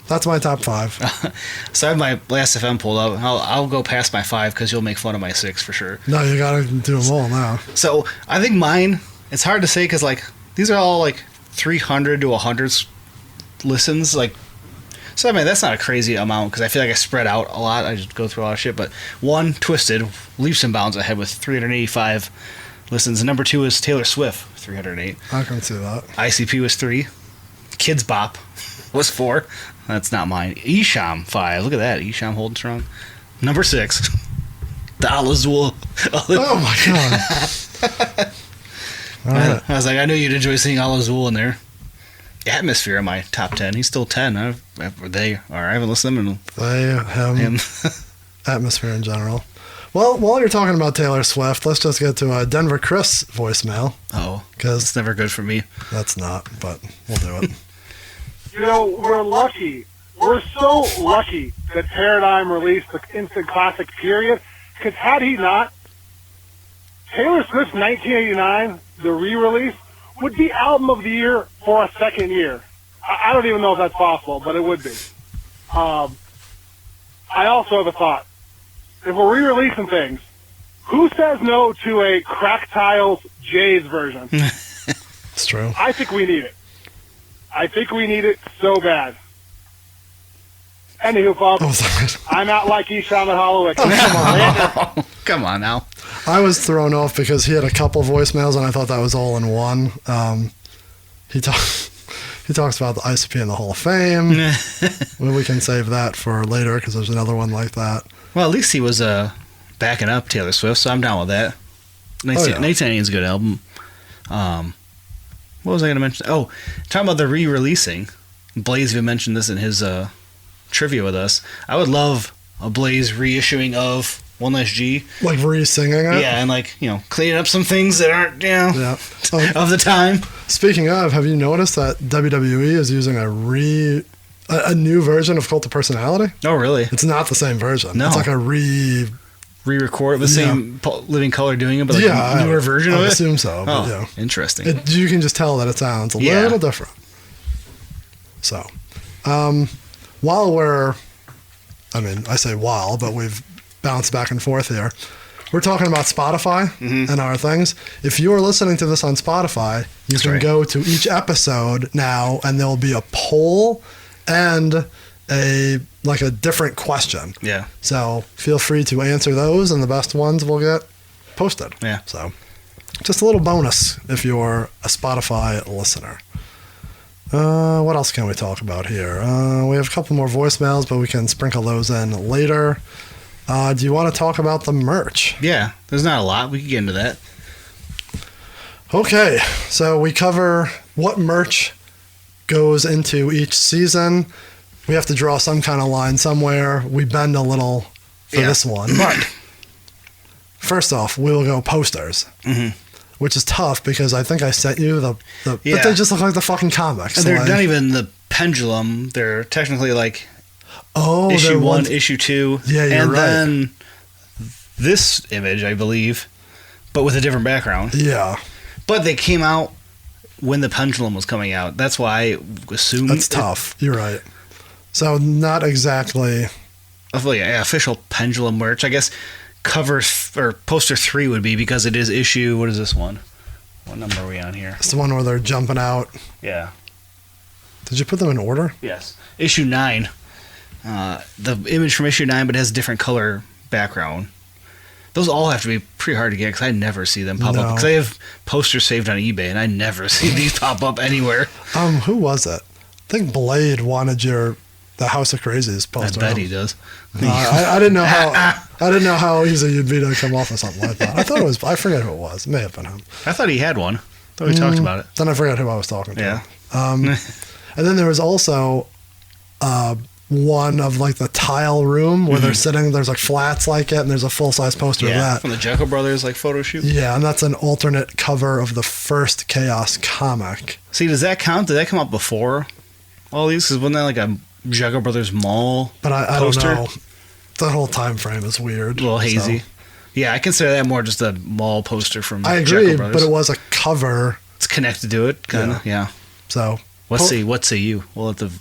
That's my top 5. So I have my Last FM pulled up. I'll go past my 5 because you'll make fun of my 6 for sure. No, you gotta do them all now. So I think mine, it's hard to say because like these are all like 300 to 100 listens. Like, so I mean that's not a crazy amount because I feel like I spread out a lot. I just go through a lot of shit. But 1, Twisted, leaps and bounds ahead with 385 listens. And number 2 is Taylor Swift, 308. I can see that. ICP was 3. Kids Bop was 4. That's not mine. Esham, 5. Look at that. Esham holding strong. Number 6. The Alazul. Oh my god. All right. I was like, I knew you'd enjoy seeing Alazul in there. Atmosphere in my top 10. He's still 10. I haven't listened to him. Him. Atmosphere in general. Well, while you're talking about Taylor Swift, let's just get to a Denver Chris voicemail. Oh, because it's never good for me. That's not, but we'll do it. You know, we're lucky. We're so lucky that Paradigm released the instant classic period, because had he not, Taylor Swift's 1989, the re-release, would be album of the year for a second year. I don't even know if that's possible, but it would be. I also have a thought. If we're re-releasing things, who says no to a Crack Tiles Jay's version? It's true. I think we need it. I think we need it so bad. Anywho, folks, I'm out like Esham at Hollowick. Oh, come on now. I was thrown off because he had a couple voicemails, and I thought that was all in one. He talks about the ICP in the Hall of Fame. Well, we can save that for later because there's another one like that. Well, at least he was backing up Taylor Swift, so I'm down with that. 1990 is a good album. What was I going to mention? Oh, talking about the re-releasing. Blaze even mentioned this in his trivia with us. I would love a Blaze reissuing of One Less G. Like re-singing it? Yeah, and like, cleaning up some things that aren't, of the time. Speaking of, have you noticed that WWE is using a new version of Cult of Personality? Oh, really? It's not the same version. No. It's like a re-record the same Living Color doing it, but a newer version of it? I assume so. But yeah. Interesting. You can just tell that it sounds a little different. So, I say while, but we've bounced back and forth here. We're talking about Spotify and our things. If you're listening to this on Spotify, you can go to each episode now, and there'll be a poll and a different question. Yeah. So feel free to answer those, and the best ones will get posted. Yeah. So just a little bonus if you're a Spotify listener. What else can we talk about here? We have a couple more voicemails, but we can sprinkle those in later. Do you want to talk about the merch? Yeah, there's not a lot. We can get into that. Okay, so we cover what merch goes into each season. We have to draw some kind of line somewhere. We bend a little for this one. But first off, we will go posters, which is tough because I think I sent you but they just look like the fucking comics. And they're not even the Pendulum. They're technically like issue 1, issue 2. Yeah, you're and right. then this image, I believe, but with a different background. Yeah. But they came out when the Pendulum was coming out. That's why I assumed... That's tough. You're right. So not exactly... official Pendulum merch. I guess cover or poster 3 would be because it is issue... What is this one? What number are we on here? It's the one where they're jumping out. Yeah. Did you put them in order? Yes. Issue 9. The image from issue 9, but it has a different color background. Those all have to be pretty hard to get because I never see them pop up. Because I have posters saved on eBay, and I never see these pop up anywhere. Who was it? I think Blade wanted the House of Crazies poster. I bet he does. I didn't know how easy you'd be to come off with something like that. I forget who it was. It may have been him. I thought he had one. I thought we talked about it. Then I forgot who I was talking to. Yeah. And then there was also one of like the tile room where they're sitting. There's like flats like it, and there's a full-size poster of that. From the Juggalo Brothers like photo shoot. Yeah, and that's an alternate cover of the first Chaos comic. See, does that count? Did that come out before all these? Because wasn't that like a Juggalo Brothers mall But I poster? don't know. The whole time frame is weird. A little hazy. So. Yeah, I consider that more just a mall poster from I agree, Juggalo Brothers. but it was a cover. It's connected to it, kind of. Yeah. So What say you? We'll let the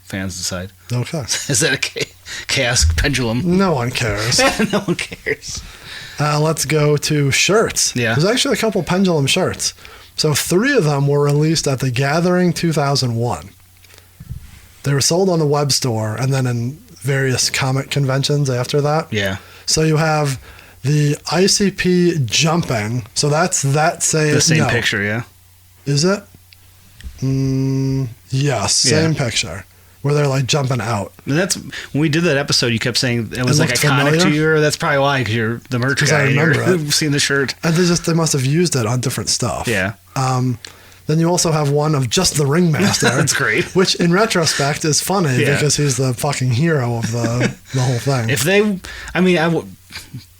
fans decide. Okay. Is that a Chaos Pendulum? No one cares. No one cares. Let's go to shirts. Yeah. There's actually a couple Pendulum shirts. So 3 of them were released at the Gathering 2001. They were sold on the web store and then in various comic conventions after that. Yeah. So you have the ICP jumping. So that's the same picture, yeah. Is it? Yes, same picture. Where they're like jumping out. And that's when we did that episode. You kept saying it was like iconic familiar to you. Or that's probably why, because you're the merch guy. I remember it. You've seen the shirt. And they must have used it on different stuff. Yeah. Then you also have one of just the ringmaster. That's great. Which in retrospect is funny because he's the fucking hero of the whole thing. If they,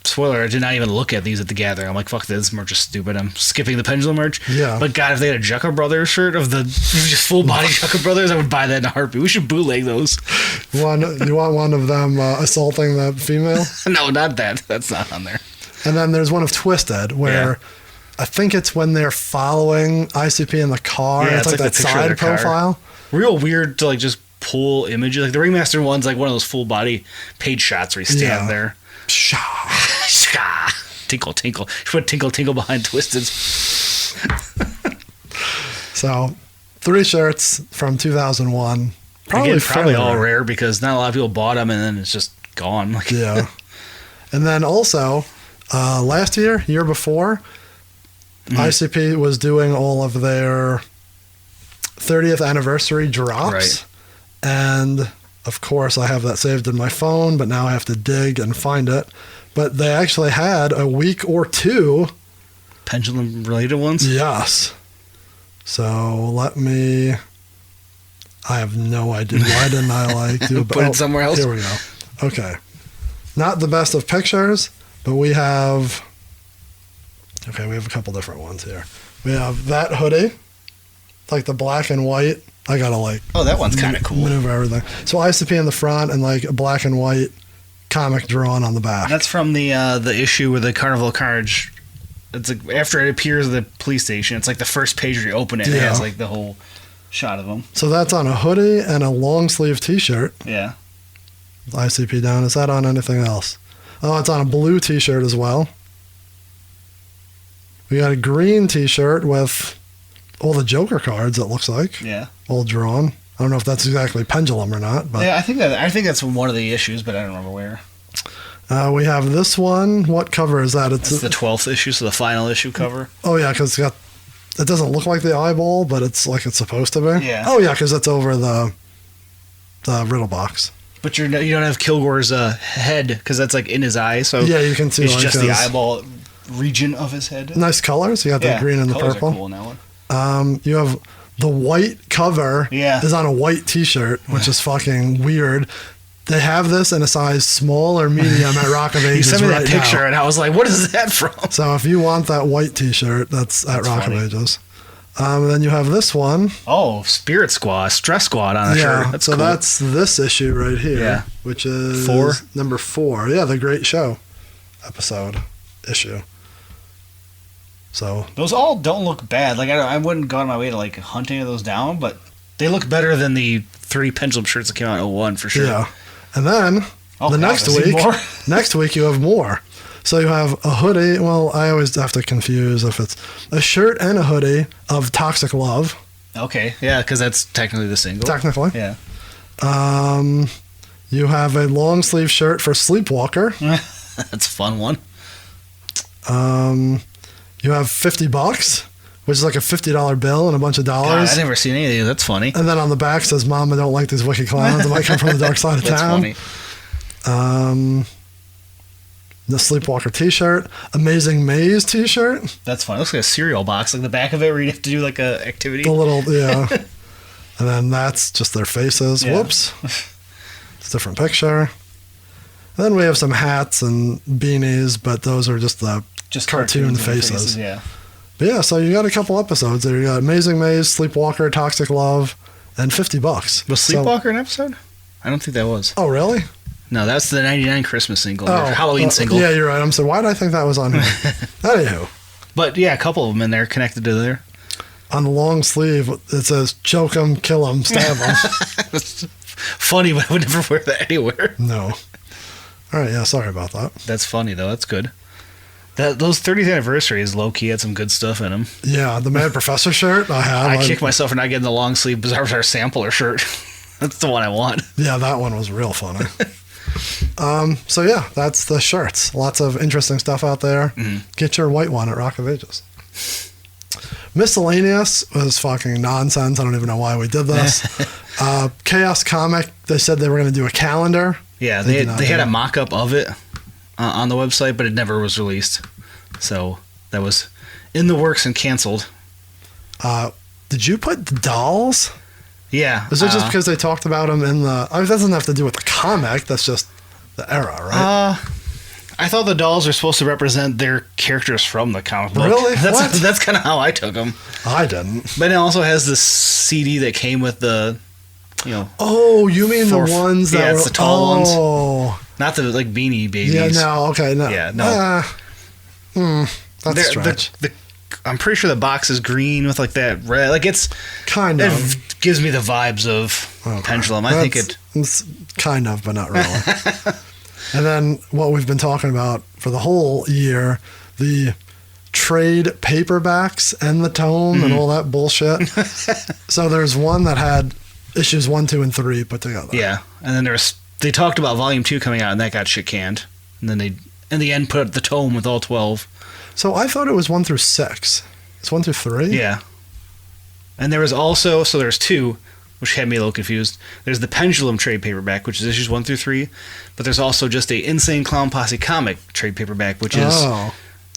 spoiler, I did not even look at these at the Gathering. I'm like, fuck this merch is stupid. I'm skipping the Pendulum merch. Yeah. But God, if they had a Juggalo Brothers shirt of the just full body Juggalo Brothers, I would buy that in a heartbeat. We should bootleg those. You want one of them assaulting the female? No, not that. That's not on there. And then there's one of Twisted where I think it's when they're following ICP in the car. Yeah, it's like that side profile. Real weird to like just pull images. Like the Ringmaster one's like one of those full body page shots where you stand there. Tinkle, tinkle. Put tinkle, tinkle behind Twisted. So, 3 shirts from 2001. Probably all rare because not a lot of people bought them and then it's just gone. Yeah. And then also, last year before, ICP was doing all of their 30th anniversary drops. Right. And of course, I have that saved in my phone, but now I have to dig and find it. But they actually had a week or 2 Pendulum related ones? Yes. So I have no idea. Why didn't I do put it somewhere else? Here we go. Okay. Not the best of pictures, but we have a couple different ones here. We have that hoodie, like the black and white. I gotta that one's kind of cool. Maneuver everything. So ICP in the front and like a black and white comic drawn on the back. That's from the issue with the Carnival Carnage. It's like after it appears at the police station. It's like the first page where you open it. It has like the whole shot of them. So that's on a hoodie and a long sleeve T-shirt. Yeah. ICP down. Is that on anything else? Oh, it's on a blue T-shirt as well. We got a green T-shirt with all the Joker cards. It looks like. Yeah. All drawn. I don't know if that's exactly Pendulum or not, but yeah, I think that's one of the issues, but I don't remember where. We have this one. What cover is that? It's the 12th issue, so the final issue cover. Oh yeah, because it doesn't look like the eyeball, but it's like it's supposed to be. Yeah. Oh yeah, because it's over the riddle box. But you don't have Kilgore's head because that's like in his eye, so yeah, you can see it's just the eyeball region of his head. Nice colors. You got the green and the purple. Are cool in that one. You have the white cover is on a white T-shirt, which is fucking weird. They have this in a size small or medium at Rock of Ages. You sent me that picture, and I was like, "What is that from?" So if you want that white T-shirt, that's at Rock of Ages. And then you have this one. Oh, Spirit Squad, Stress Squad on the shirt. That's so cool. That's this issue right here, which is 4? Number 4. Yeah, the Great Show episode issue. So those all don't look bad. Like I wouldn't go on my way to like hunt any of those down, but they look better than the 3 Pendulum shirts that came out in 01 for sure. Yeah, and then next week you have more. So you have a hoodie. Well, I always have to confuse if it's a shirt and a hoodie of Toxic Love. Okay, yeah, because that's technically the single. Technically, yeah. You have a long sleeve shirt for Sleepwalker. That's a fun one. You have $50, which is like a $50 bill and a bunch of dollars. God, I never seen any of these. That's funny. And then on the back says, "Mom, I don't like these wicked clowns. It might come from the dark side of town." That's funny. The Sleepwalker T-shirt, Amazing Maze T-shirt. That's fun. It looks like a cereal box, like the back of it, where you have to do like a activity. The little and then that's just their faces. Yeah. Whoops. It's a different picture. And then we have some hats and beanies, but those are just the cartoon faces. Yeah. But yeah, so you got a couple episodes there. You got Amazing Maze, Sleepwalker, Toxic Love, and $50. Was Sleepwalker an episode? I don't think that was. Oh, really? No, that's the 99 Christmas single. Or Halloween single. Yeah, you're right. I'm sorry. Why did I think that was on here? Anywho. But yeah, a couple of them in there connected to there. On the long sleeve, it says, choke 'em, kill 'em, stab 'em. Funny, but I would never wear that anywhere. No. All right, yeah, sorry about that. That's funny, though. That's good. Those 30th anniversaries, low-key, had some good stuff in them. Yeah, the Mad Professor shirt I have. I kick myself for not getting the long-sleeve Bizarre Bizarre sampler shirt. That's the one I want. Yeah, that one was real funny. So yeah, that's the shirts. Lots of interesting stuff out there. Mm-hmm. Get your white one at Rock of Ages. Miscellaneous was fucking nonsense. I don't even know why we did this. Chaos Comic, they said they were going to do a calendar. Yeah, they had a mock-up of it on the website, but it never was released. So that was in the works and canceled. Did you put the dolls? Yeah. Is it just because they talked about them in the... I mean, it doesn't have to do with the comic. That's just the era, right? I thought the dolls are supposed to represent their characters from the comic book. Really? That's kind of how I took them. I didn't. But it also has this CD that came with the, Oh, you mean the ones that were... it's the tall ones. Not the, Beanie Babies. Yeah, no, okay, no. Yeah, no. That's strange. I'm pretty sure the box is green with, that red. It's... Kind of. It gives me the vibes of Pendulum. I think it's kind of, but not really. And then what we've been talking about for the whole year, the trade paperbacks and the tome and all that bullshit. So there's one that had issues 1, 2, and 3 put together. Yeah. And then they talked about volume 2 coming out and that got shit canned. And then they, in the end, put out the tome with all 12. So I thought it was 1 through 6. It's 1 through 3? Yeah. And there was also, so there's 2, which had me a little confused. There's the Pendulum trade paperback, which is issues 1 through 3, but there's also just a Insane Clown Posse comic trade paperback, which is the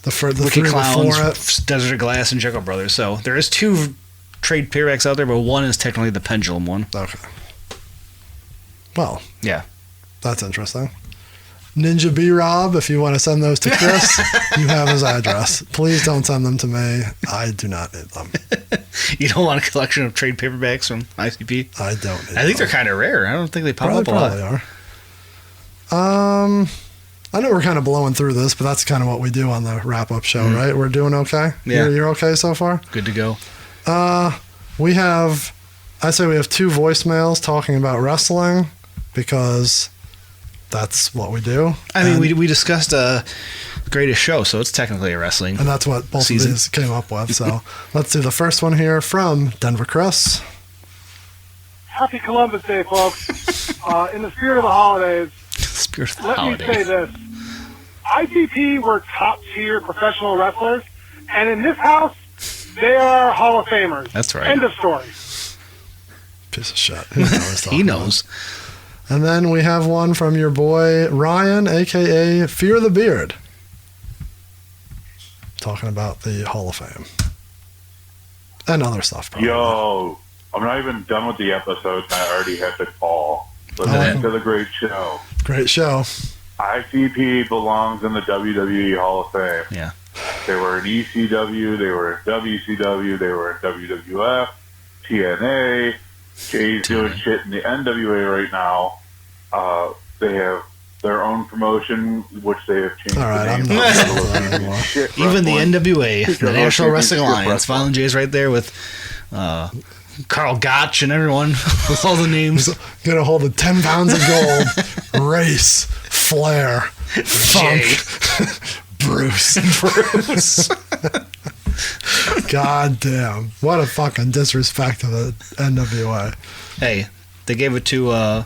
Wicked 3 Clowns, Desert Glass, and Juggalo Brothers. So there is 2 trade paperbacks out there, but one is technically the Pendulum one. Okay. Well, yeah, that's interesting. Ninja B-Rob, if you want to send those to Chris, you have his address. Please don't send them to me. I do not need them. You don't want a collection of trade paperbacks from ICP? I don't need I think they're kind of rare. I don't think they pop up a lot. Probably are. I know we're kind of blowing through this, but that's kind of what we do on the wrap-up show, right? We're doing okay? Yeah. You're okay so far? Good to go. We have 2 voicemails talking about wrestling because... that's what we do. I mean, we discussed Greatest Show, so it's technically a wrestling and that's what both season. of these came up with. So let's do the first one here from Denver Chris. Happy Columbus Day, folks. In the spirit of the holidays, let me say this. ICP were top-tier professional wrestlers, and in this house, they are Hall of Famers. That's right. End of story. Piece of shit. Who knows? He knows. And then we have one from your boy Ryan, a.k.a. Fear the Beard. Talking about the Hall of Fame. And other stuff, probably. Yo, I'm not even done with the episode, and I already had to call. Listen to the great show. Great show. ICP belongs in the WWE Hall of Fame. Yeah. They were in ECW, they were in WCW, they were in WWF, TNA. Jay's doing shit in the NWA right now. They have their own promotion, which they have changed the name. Even the NWA, the National Wrestling Alliance. Violent J's right there with Carl Gotch and everyone. With all the names. Gonna hold the 10 pounds of gold. Race. Flair. Funk. Bruce. God damn. What a fucking disrespect to the NWA. Hey, they gave it to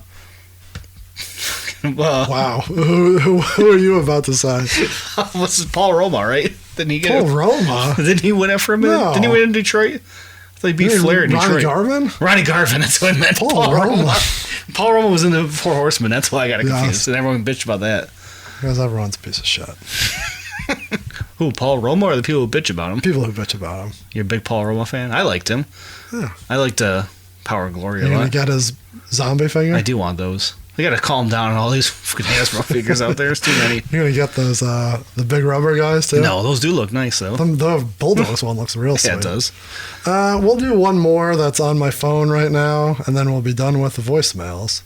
wow. Who are you about to say? What's this, Paul Roma, right? Didn't he get Roma? Didn't he win it for a minute? No. Didn't he win in Detroit? I thought he beat Flair in Detroit. Ronnie Garvin? Ronnie Garvin, that's what I meant. Paul Roma. Paul Roma was in the Four Horsemen, that's why I got confused. And everyone bitched about that. Because everyone's a piece of shit. Who, Paul Roma or the people who bitch about him? People who bitch about him. You're a big Paul Roma fan? I liked him. Yeah. I liked Power and Glory a lot. You're going lot. to get his zombie figure? I do want those. We gotta calm down on all these fucking Hasbro figures out there. There's too many. You're gonna get those the big rubber guys too? No, those do look nice though. The Bulldogs one looks real sweet. Yeah, it does. We'll do one more that's on my phone right now, and then we'll be done with the voicemails.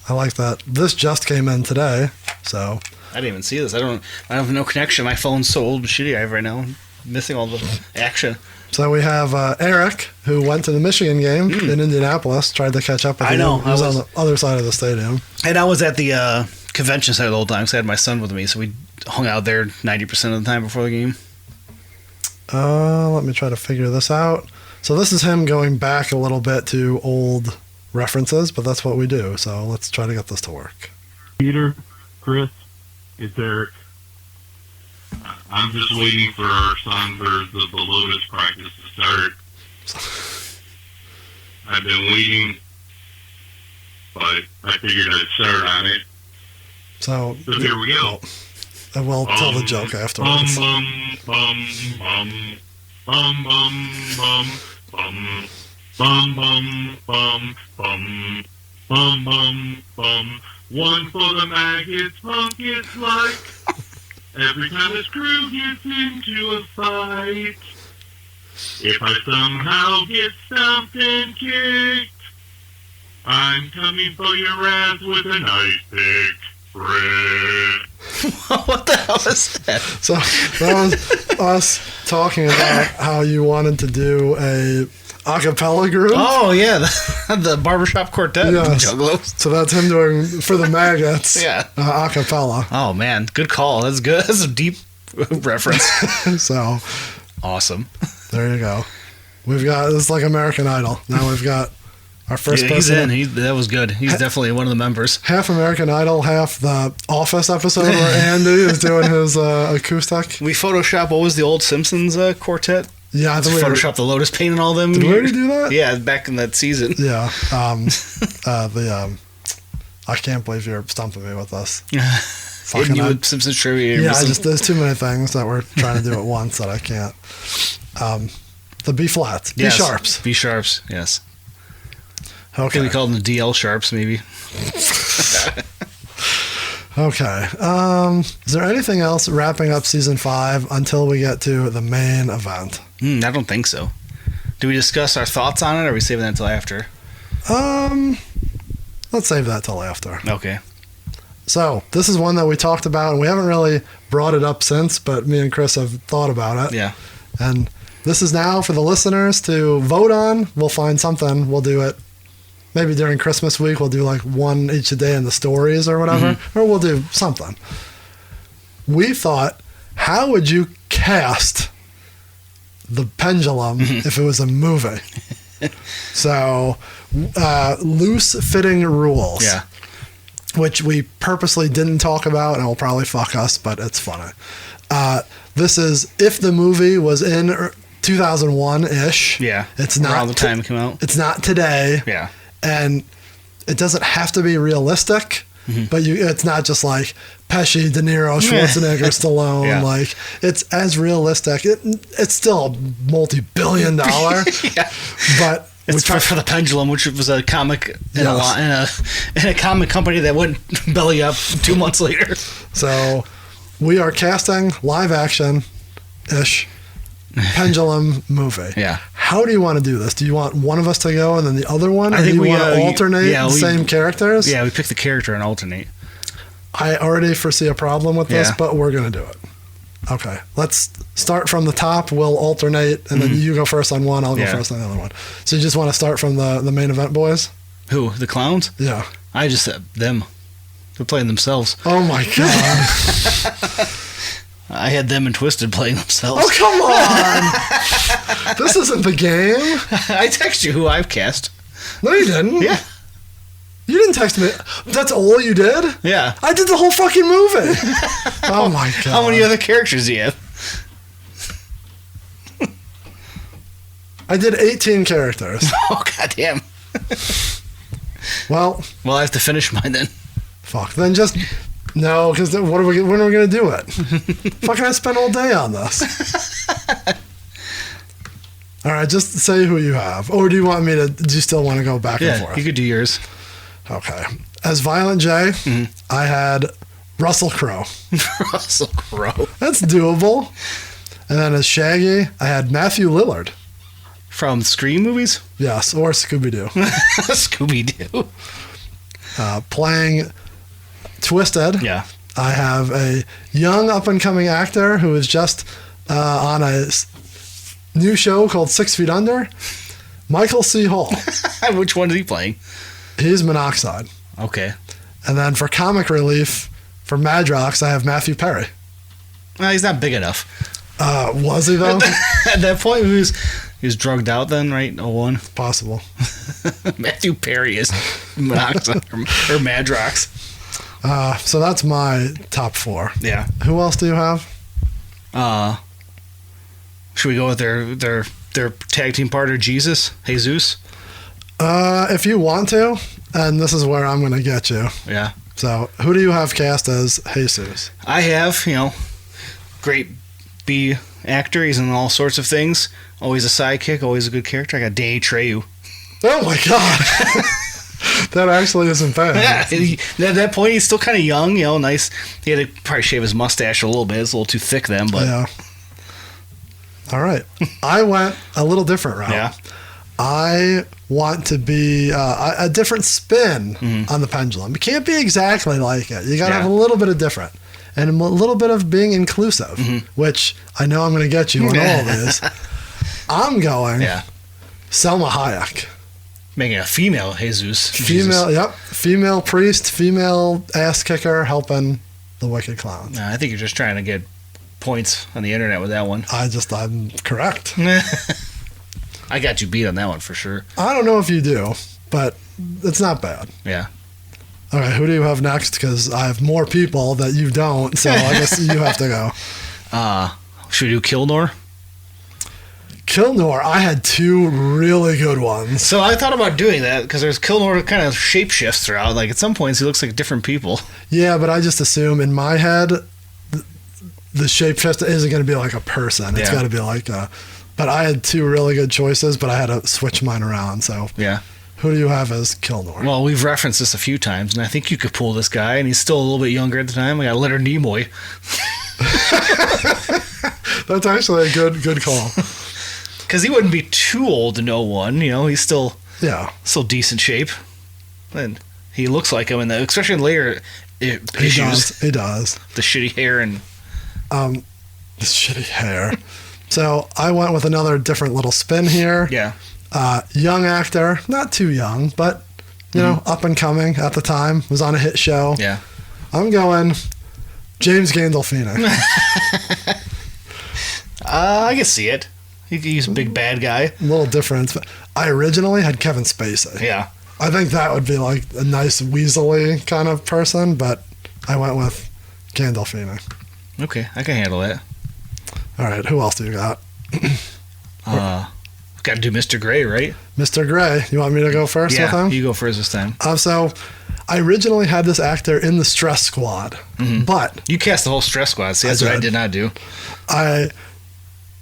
I like that. This just came in today, so. I didn't even see this. I have no connection. My phone's so old and shitty I have right now. I'm missing all the action. So we have Eric, who went to the Michigan game in Indianapolis, tried to catch up with you. I know. He was on the other side of the stadium. And I was at the convention side the whole time, because I had my son with me, so we hung out there 90% of the time before the game. Let me try to figure this out. So this is him going back a little bit to old references, but that's what we do. So let's try to get this to work. Peter, Chris, it's Eric. I'm just waiting for our son for the Lotus practice to start. I've been waiting, but I figured I'd start on it. So here we go. We'll tell the joke afterwards. One for the maggots, punk, it's like every time a screw gets into a fight. If I somehow get stomped and kicked, I'm coming for your ass with an ice pick. What the hell is that? So that was us talking about how you wanted to do a acapella group. Oh, yeah, the barbershop quartet. Yes. Juggalo. So that's him doing for the maggots. Yeah. Acapella. Oh, man. Good call. That's good. That's a deep reference. So. Awesome. There you go. We've got, it's like American Idol. Now we've got our first person. He's in. That was good. He's definitely one of the members. Half American Idol, half the Office episode where Andy is doing his acoustic. We Photoshop, what was the old Simpsons quartet? Yeah, I think we Photoshop the Lotus paint and all them. Did we already do that? Yeah, back in that season. Yeah. I can't believe you're stumping me with this. Hitting you with Simpsons trivia. Yeah, there's too many things that we're trying to do at once that I can't. The B flats. Yes. B sharps. B sharps, yes. Okay. We call them the DL sharps, maybe. Okay. Is there anything else wrapping up season 5 until we get to the main event? I don't think so. Do we discuss our thoughts on it, or are we saving that until after? Let's save that till after. Okay. So, this is one that we talked about, and we haven't really brought it up since, but me and Chris have thought about it. Yeah. And this is now for the listeners to vote on. We'll find something. We'll do it maybe during Christmas week. We'll do like one each a day in the stories or whatever. Or we'll do something. We thought, how would you cast the Pendulum if it was a movie? So, loose-fitting rules. Yeah. Which we purposely didn't talk about, and will probably fuck us, but it's funny. This is if the movie was in 2001-ish. Yeah. It's not around the time it came out. It's not today. Yeah. And it doesn't have to be realistic, but it's not just like Pesci, De Niro, Schwarzenegger, Stallone. Yeah. Like it's as realistic. It's still a multi-billion-dollar. Yeah. But it's for the Pendulum, which was a comic in a comic company that went belly up 2 months later. So we are casting live action-ish Pendulum movie. Yeah. How do you want to do this? Do you want one of us to go and then the other one? I think we want to alternate the same characters? Yeah, we pick the character and alternate. I already foresee a problem with this, but we're going to do it. Okay. Let's start from the top. We'll alternate, and then you go first on one, I'll go first on the other one. So you just want to start from the main event boys? Who? The clowns? Yeah. I just said them. They're playing themselves. Oh, my God. I had them and Twisted playing themselves. Oh, come on! This isn't the game. I text you who I've cast. No, you didn't. Yeah. You didn't text me. That's all you did? Yeah. I did the whole fucking movie. Oh, my God. How many other characters do you have? I did 18 characters. Oh, goddamn. Well, I have to finish mine then. Fuck. Then just... No, because when are we going to do it? Fucking I spent all day on this. All right, just say who you have. Or do you want me to... Do you still want to go back and forth? You could do yours. Okay. As Violent J, I had Russell Crowe. Russell Crowe. That's doable. And then as Shaggy, I had Matthew Lillard. From Scream movies? Yes, or Scooby-Doo. Scooby-Doo. Playing Twisted. Yeah. I have a young up-and-coming actor who is just on a new show called 6 Feet Under, Michael C. Hall. Which one is he playing? He's Monoxide. Okay. And then for comic relief, for Madrox, I have Matthew Perry. Well, he's not big enough. Was he, though? At that point, he was drugged out then, right? 01? Possible. Matthew Perry is Monoxide or Madrox. So that's my top 4. Yeah. Who else do you have? Should we go with their tag team partner, Jesus? If you want to, and this is where I'm going to get you. Yeah. So who do you have cast as Jesus? I have, great B actor. He's in all sorts of things. Always a sidekick, always a good character. I got Danny Trejo. Oh my God. That actually isn't bad. Yeah, at that point, he's still kind of young, nice. He had to probably shave his mustache a little bit. It's a little too thick then, but. Yeah. All right. I went a little different route. Yeah. I want to be a different spin on the Pendulum. It can't be exactly like it. You got to have a little bit of different. And a little bit of being inclusive, which I know I'm going to get you on all of these. I'm going Selma Hayek. Making a female Jesus. Female priest, female ass kicker helping the wicked clowns. I think you're just trying to get points on the internet with that one. I'm correct. I got you beat on that one for sure. I don't know if you do, but it's not bad. Yeah. All right, who do you have next? Because I have more people that you don't, so I guess you have to go. Should we do Kilnor? Kilnor, I had 2 really good ones. So I thought about doing that because there's Kilnor kind of shapeshifts throughout. Like at some points he looks like different people. Yeah, but I just assume in my head the shapeshift isn't going to be like a person. It's got to be like a... But I had 2 really good choices, but I had to switch mine around. So yeah. Who do you have as Kilnor? Well, we've referenced this a few times, and I think you could pull this guy, and he's still a little bit younger at the time. I got Leonard Nimoy. That's actually a good call. Because he wouldn't be too old to know one. He's still decent shape, and he looks like him especially in later issues. He does. The shitty hair and the shitty hair. So I went with another different little spin here. Yeah. Young actor, not too young, but up and coming at the time. Was on a hit show. Yeah. I'm going James Gandolfini. I can see it. He's a big bad guy. A little different. But I originally had Kevin Spacey. Yeah. I think that would be like a nice weaselly kind of person, but I went with Gandolfini. Okay, I can handle that. All right, who else do you got? Got to do Mr. Gray, right? Mr. Gray. You want me to go first with him? You go first this time. So I originally had this actor in the Stress Squad, but... You cast the whole Stress Squad. See, that's what I did not do. I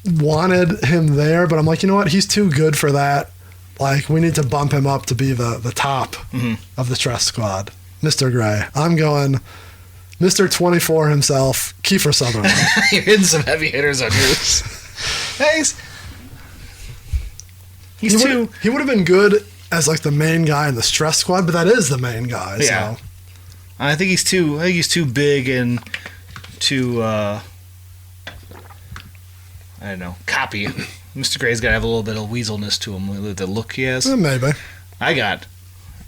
wanted him there, but I'm like, you know what? He's too good for that. Like, we need to bump him up to be the top of the Stress Squad. Mr. Gray. I'm going Mr. 24 himself, Kiefer Sutherland. You're hitting some heavy hitters on yours. Thanks. He would have been good as like the main guy in the Stress Squad, but that is the main guy. Yeah. So. I think he's too big and too I don't know, copy. Mr. Gray's got to have a little bit of weaselness to him with the look he has. Maybe. I got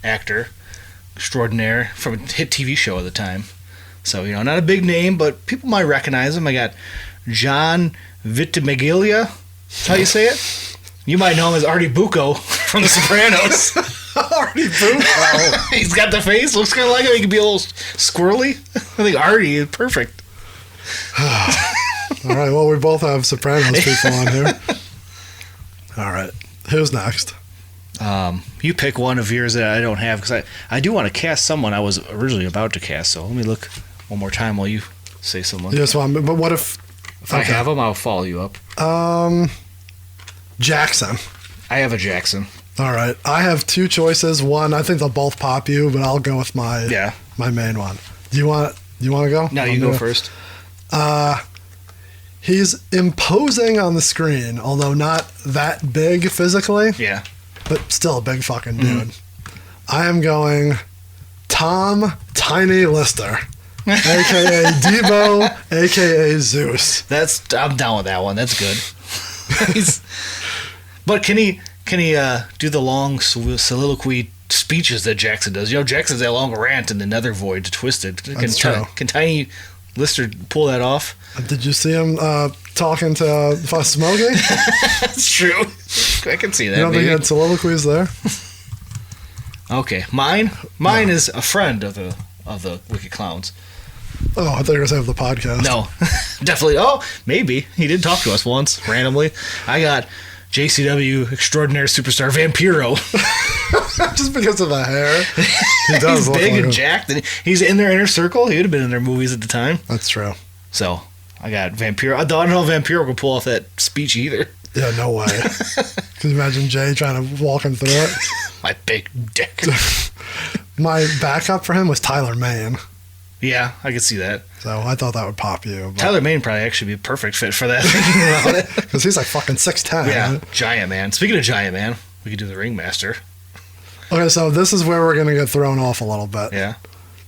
actor extraordinaire from a hit TV show at the time. So, not a big name, but people might recognize him. I got John Vitimiglia. That's how you say it? You might know him as Artie Bucco from The Sopranos. Artie Bucco. He's got the face, looks kind of like him. He can be a little squirrely. I think Artie is perfect. All right, well, we both have Sopranos people on here. All right, who's next? You pick one of yours that I don't have, because I do want to cast someone I was originally about to cast, so let me look one more time while you say someone. Yes, well, but what if I have them, I'll follow you up. Jackson. I have a Jackson. All right. I have two choices. One, I think they'll both pop you, but I'll go with my main one. Do you want to go? No, you go first. He's imposing on the screen, although not that big physically. Yeah. But still a big fucking dude. I am going Tom Tiny Lister, a.k.a. Debo, a.k.a. Zeus. I'm down with that one. That's good. But can he do the long soliloquy speeches that Jackson does? You know, Jackson's that long rant in the Nether Void to Twisted. That's true. Can Tiny Lister pull that off? Did you see him talking to Smokey? That's true. I can see that. You don't think he had soliloquies there? Okay, mine is a friend of the Wicked Clowns. Oh, I thought you were going to say of the podcast. No, definitely. Oh, maybe he did talk to us once randomly. I got JCW extraordinary superstar Vampiro. Just because of the hair. He does. He's big and jacked, and he's in their inner circle. He would have been in their movies at the time. That's true. So I got Vampiro. I don't know if Vampiro could pull off that speech either. Yeah, no way. Can you imagine Jay trying to walk him through it? My big dick. My backup for him was Tyler Mane. Yeah, I could see that. So I thought that would pop you. Tyler Mane probably actually be a perfect fit for that. Because he's like fucking 6'10". Yeah, right? Giant Man. Speaking of Giant Man, we could do the Ringmaster. Okay, so this is where we're going to get thrown off a little bit. Yeah.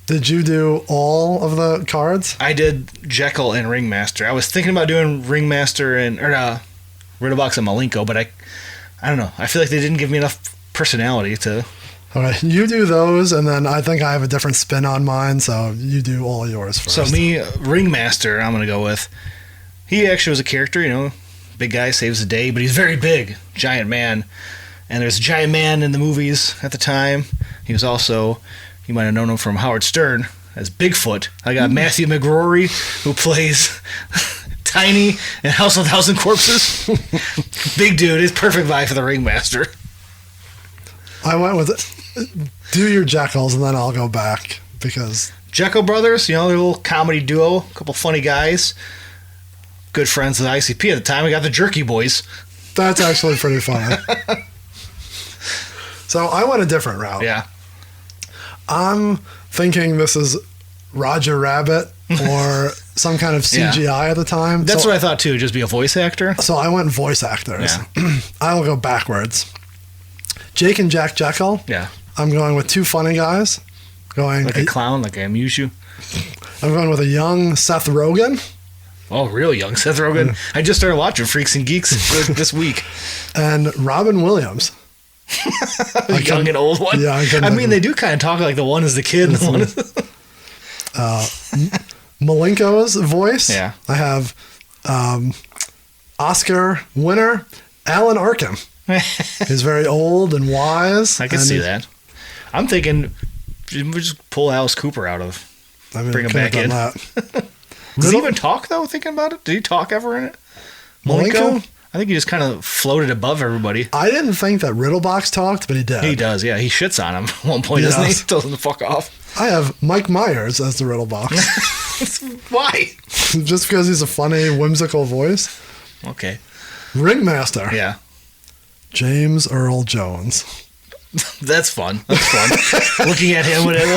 Did you do all of the cards? I did Jekyll and Ringmaster. I was thinking about doing Ringmaster and Riddlebox and Malenko, but I don't know. I feel like they didn't give me enough personality to... All right, you do those, and then I think I have a different spin on mine, so you do all yours first. So me, Ringmaster, I'm going to go with. He actually was a character, you know, big guy, saves the day, but he's very big, giant man. And there's a giant man in the movies at the time. He was also, you might have known him from Howard Stern as Bigfoot. I got Matthew McRory, who plays Tiny in House of 1,000 Corpses. Big dude, he's perfect vibe for the Ringmaster. I went with do your Jekylls, and then I'll go back because Jekyll Brothers, you know, they're a little comedy duo, a couple funny guys, good friends with ICP at the time. We got the Jerky Boys. That's actually pretty funny. So I went a different route. Yeah. I'm thinking this is Roger Rabbit or some kind of CGI at the time. That's what I thought too, just be a voice actor. So I went voice actors. Yeah. I will go backwards. Jake and Jack Jekyll. Yeah. I'm going with two funny guys. Like a clown, like I amuse you. I'm going with a young Seth Rogen. Oh, real young Seth Rogen. I just started watching Freaks and Geeks this week. And Robin Williams. Young and old one. Yeah, I mean, they do kind of talk like the one is the kid and the one is... Malenko's voice. Yeah. I have Oscar winner Alan Arkin. He's very old and wise. I can see that. I'm thinking we just pull Alice Cooper out of. Bring him back in. Does he even talk though? Thinking about it, did he talk ever in it? Malenko? I think he just kind of floated above everybody. I didn't think that Riddlebox talked, but he did. He does, yeah. He shits on him at one point, doesn't he? Tells him to fuck off. I have Mike Myers as the Riddlebox. Why? Just because he's a funny, whimsical voice. Okay. Ringmaster. Yeah. James Earl Jones. That's fun. Looking at him, whatever.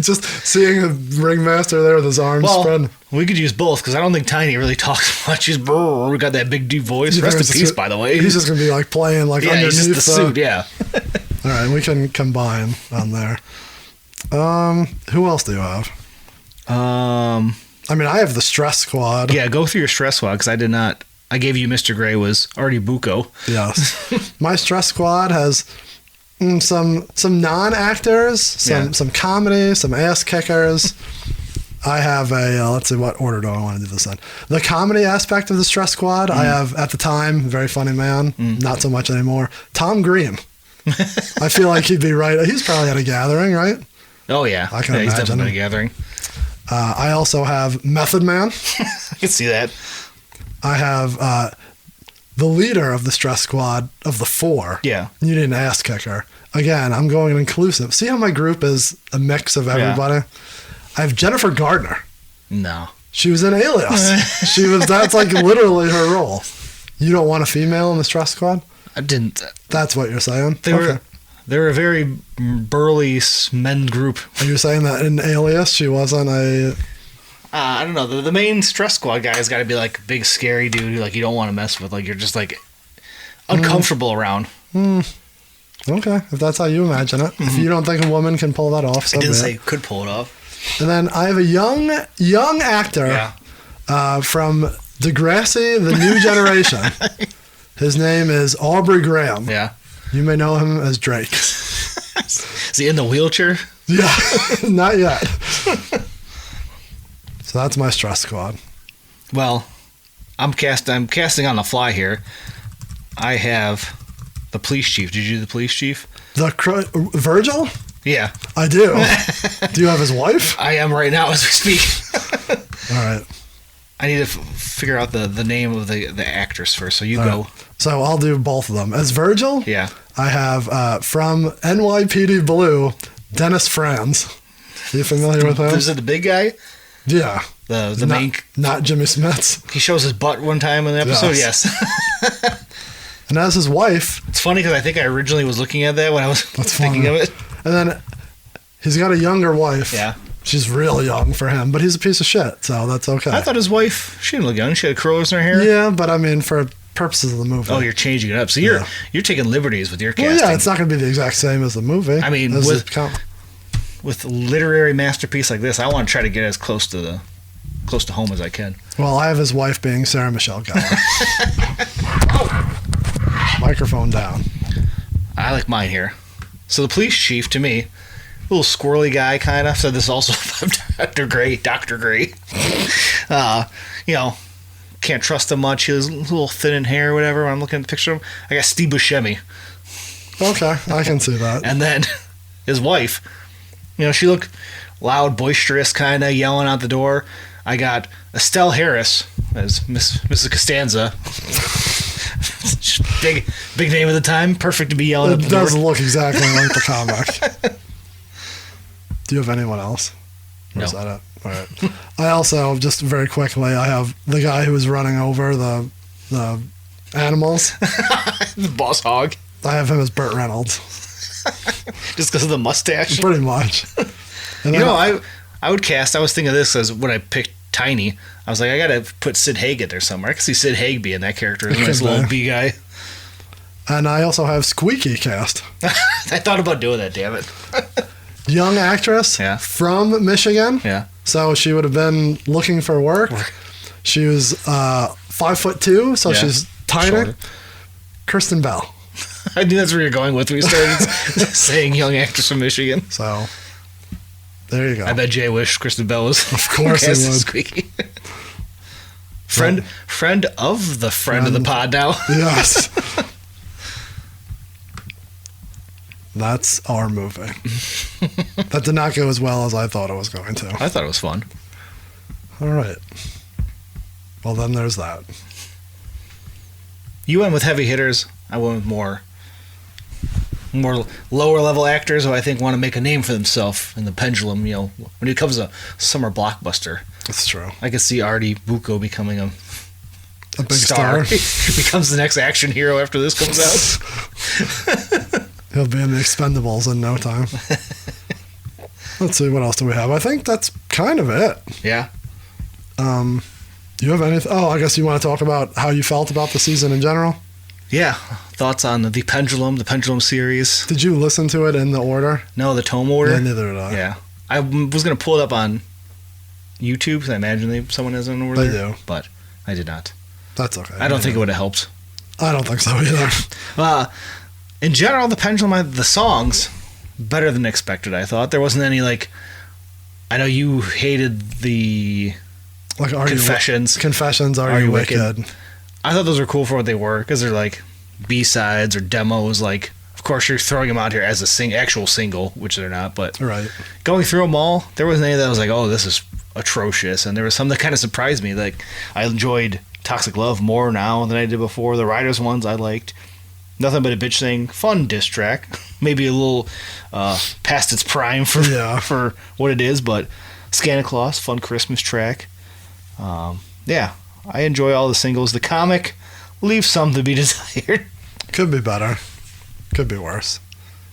Just seeing a Ringmaster there with his arms spread. We could use both because I don't think Tiny really talks much. He's we got that big deep voice. Rest in peace, by the way. He's just gonna be like playing like underneath he's just the suit. Yeah. All right, we can combine on there. Who else do you have? I mean, I have the Stress Squad. Yeah, go through your Stress Squad because I did not. I gave you Mr. Gray was already Bucco. Yes. My Stress Squad has some non-actors, some comedy, some ass kickers. I have a, let's see, what order do I want to do this in? The comedy aspect of the Stress Squad, I have, at the time, very funny man, not so much anymore, Tom Green. I feel like he'd be right. He's probably at a gathering, right? Oh, yeah. I can imagine he's definitely him. at a gathering. I also have Method Man. I can see that. I have the leader of the Stress Squad of the four. Yeah. You need an ass kicker. Again, I'm going inclusive. See how my group is a mix of everybody? Yeah. I have Jennifer Gardner. No. She was in Alias. That's like literally her role. You don't want a female in the Stress Squad? I didn't. That's what you're saying? They're a very burly men group. Are you saying that in Alias she wasn't a... I don't know. The main stress squad guy has got to be like a big scary dude who like you don't want to mess with. Like you're just like uncomfortable around. Okay, if that's how you imagine it. If you don't think a woman can pull that off, so I didn't say could pull it off. And then I have a young actor from Degrassi, the new generation. His name is Aubrey Graham. Yeah. You may know him as Drake. Is he in the wheelchair? Yeah, not yet. So that's my stress squad. Well, I'm casting on the fly here. I have the police chief. Did you do the police chief? Virgil? Yeah. I do. Do you have his wife? I am right now as we speak. All right. I need to figure out the name of the actress first, so you go. Right. So I'll do both of them. As Virgil, yeah, I have from NYPD Blue, Dennis Franz. Are you familiar with him? Is it the big guy? Yeah. The main... Not Jimmy Smits. He shows his butt one time in the episode, yes. And as his wife... It's funny because I think I originally was looking at that when I was thinking of it. And then he's got a younger wife. Yeah. She's real young for him, but he's a piece of shit, so that's okay. I thought his wife, she didn't look young. She had curlers in her hair. Yeah, but I mean, for purposes of the movie. Oh, you're changing it up. So you're taking liberties with your casting. Well, yeah, it's not going to be the exact same as the movie. I mean, with a literary masterpiece like this, I want to try to get as close to home as I can. Well, I have his wife being Sarah Michelle Gellar. Microphone down. I like mine here. So the police chief, to me, little squirrely guy, kind of. So this is also Dr. Gray. Can't trust him much. He was a little thin in hair or whatever. When I'm looking at the picture of him, I got Steve Buscemi. Okay, I can see that. And then his wife, she looked loud, boisterous, kind of yelling out the door. I got Estelle Harris as Mrs. Costanza. big name at the time. Perfect to be yelling at the door. It does look exactly like the comic. Do you have anyone else? Or is that it? All right. I also, just very quickly, I have the guy who was running over the animals. The boss hog. I have him as Burt Reynolds. Just because of the mustache? Pretty much. And I would cast, I was thinking of this as when I picked Tiny. I was like, I got to put Sid Haig in there somewhere. I can see Sid Haig being that character. A nice little bee guy. And I also have Squeaky cast. I thought about doing that, damn it. Young actress from Michigan. Yeah. So she would have been looking for work. She was 5'2", so she's tiny. Shorter. Kirsten Bell. I knew that's where you're going with when you started saying young actress from Michigan. So there you go. I bet Jay wished Kristen Bell was. Of course he would. Squeaky. Friend of the friend of the pod now. Yes. That's our movie. That did not go as well as I thought it was going to. I thought it was fun. All right. Well, then there's that. You went with heavy hitters. I went with more lower level actors who I think want to make a name for themselves in the Pendulum. When it becomes a summer blockbuster. That's true. I could see Artie Bucco becoming a big star. He becomes the next action hero after this comes out. He'll be in the Expendables in no time. Let's see, what else do we have? I think that's kind of it. Yeah. Do you have anything? Oh, I guess you want to talk about how you felt about the season in general? Yeah. Thoughts on the Pendulum series. Did you listen to it in the order? No, the tome order. Yeah, neither did I. Yeah. I was going to pull it up on YouTube because I imagine someone has an order. They do. But I did not. That's okay. I don't think it would have helped. I don't think so either. In general, the Pendulum, the songs, better than expected, I thought. There wasn't any, I know you hated the Confessions. Confessions, Are You Wicked? I thought those were cool for what they were, because they're B-sides or demos. Of course, you're throwing them out here as actual single, which they're not, but right. Going through them all, there wasn't any that was oh, this is atrocious, and there was some that kind of surprised me. I enjoyed Toxic Love more now than I did before. The Riders ones I liked. Nothing but a bitch thing. Fun diss track. Maybe a little past its prime for what it is, but Santa Claus, fun Christmas track. I enjoy all the singles. The comic leaves some to be desired. Could be better. Could be worse.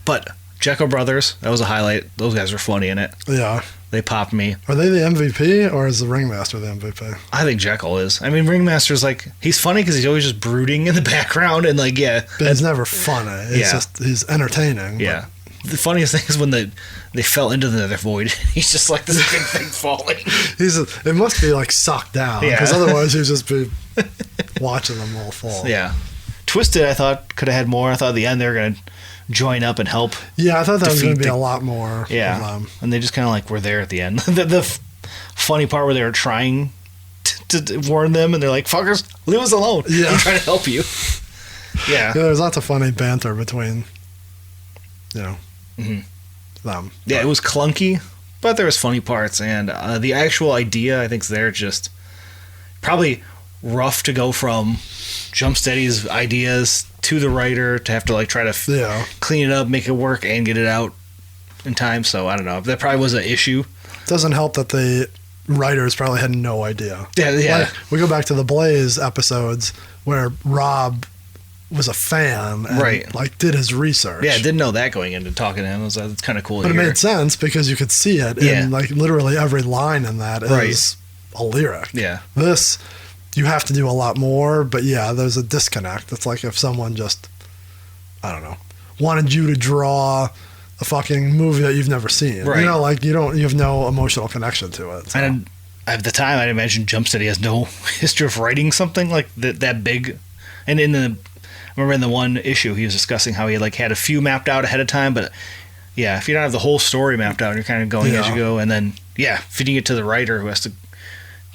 But Jekyll Brothers, that was a highlight. Those guys were funny in it. Yeah. They popped me. Are they the MVP, or is the Ringmaster the MVP? I think Jekyll is. I mean, Ringmaster's like, he's funny because he's always just brooding in the background and like, yeah. But he's never funny. It's just, he's entertaining. Yeah. The funniest thing is when they fell into the nether void. He's just like this big thing falling. It must be like sucked down, because otherwise he'd just be watching them all fall. Yeah. Twisted, I thought, could have had more. I thought at the end they were going to join up and help. Yeah, I thought that was going to be a lot more. Yeah. And they just kind of like were there at the end. the funny part where they were trying to warn them and they're like, fuckers, leave us alone. Yeah. I'm trying to help you. Yeah. There's lots of funny banter between, them. Yeah, it was clunky, but there was funny parts. And the actual idea, I think, is there just probably rough to go from Jumpsteady's ideas to the writer to have to like try to clean it up, make it work, and get it out in time. So I don't know. That probably was an issue. Doesn't help that the writers probably had no idea. Yeah. Like, we go back to the Blaze episodes where Rob was a fan and like did his research. Yeah, didn't know that going into talking to him. It's kind of cool. But it made sense because you could see it in like literally every line in that is a lyric. Yeah. This, you have to do a lot more, but there's a disconnect. It's like if someone just, I don't know, wanted you to draw a fucking movie that you've never seen. Right. You know, like you have no emotional connection to it. So. And at the time, I'd imagine Jumpsteady has no history of writing something like that big. And I remember in the one issue, he was discussing how he had a few mapped out ahead of time, but if you don't have the whole story mapped out, you're kind of going as you go, and then feeding it to the writer who has to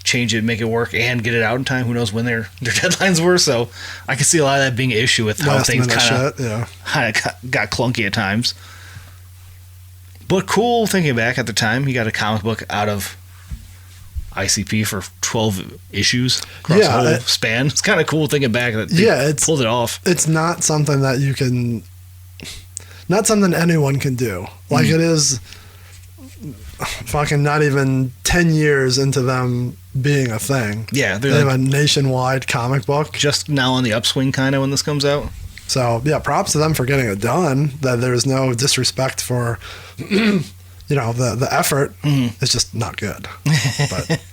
change it, make it work, and get it out in time. Who knows when their deadlines were? So I could see a lot of that being an issue with how things kind of got clunky at times. But cool, thinking back at the time, he got a comic book out of ICP for 12 issues across the whole span. It's kind of cool thinking back that they pulled it off. It's not something that you can, not something anyone can do. Like it is fucking not even 10 years into them being a thing. Yeah. They have a nationwide comic book. Just now on the upswing kind of when this comes out. So, props to them for getting it done. That there's no disrespect for, the effort. It's just not good. But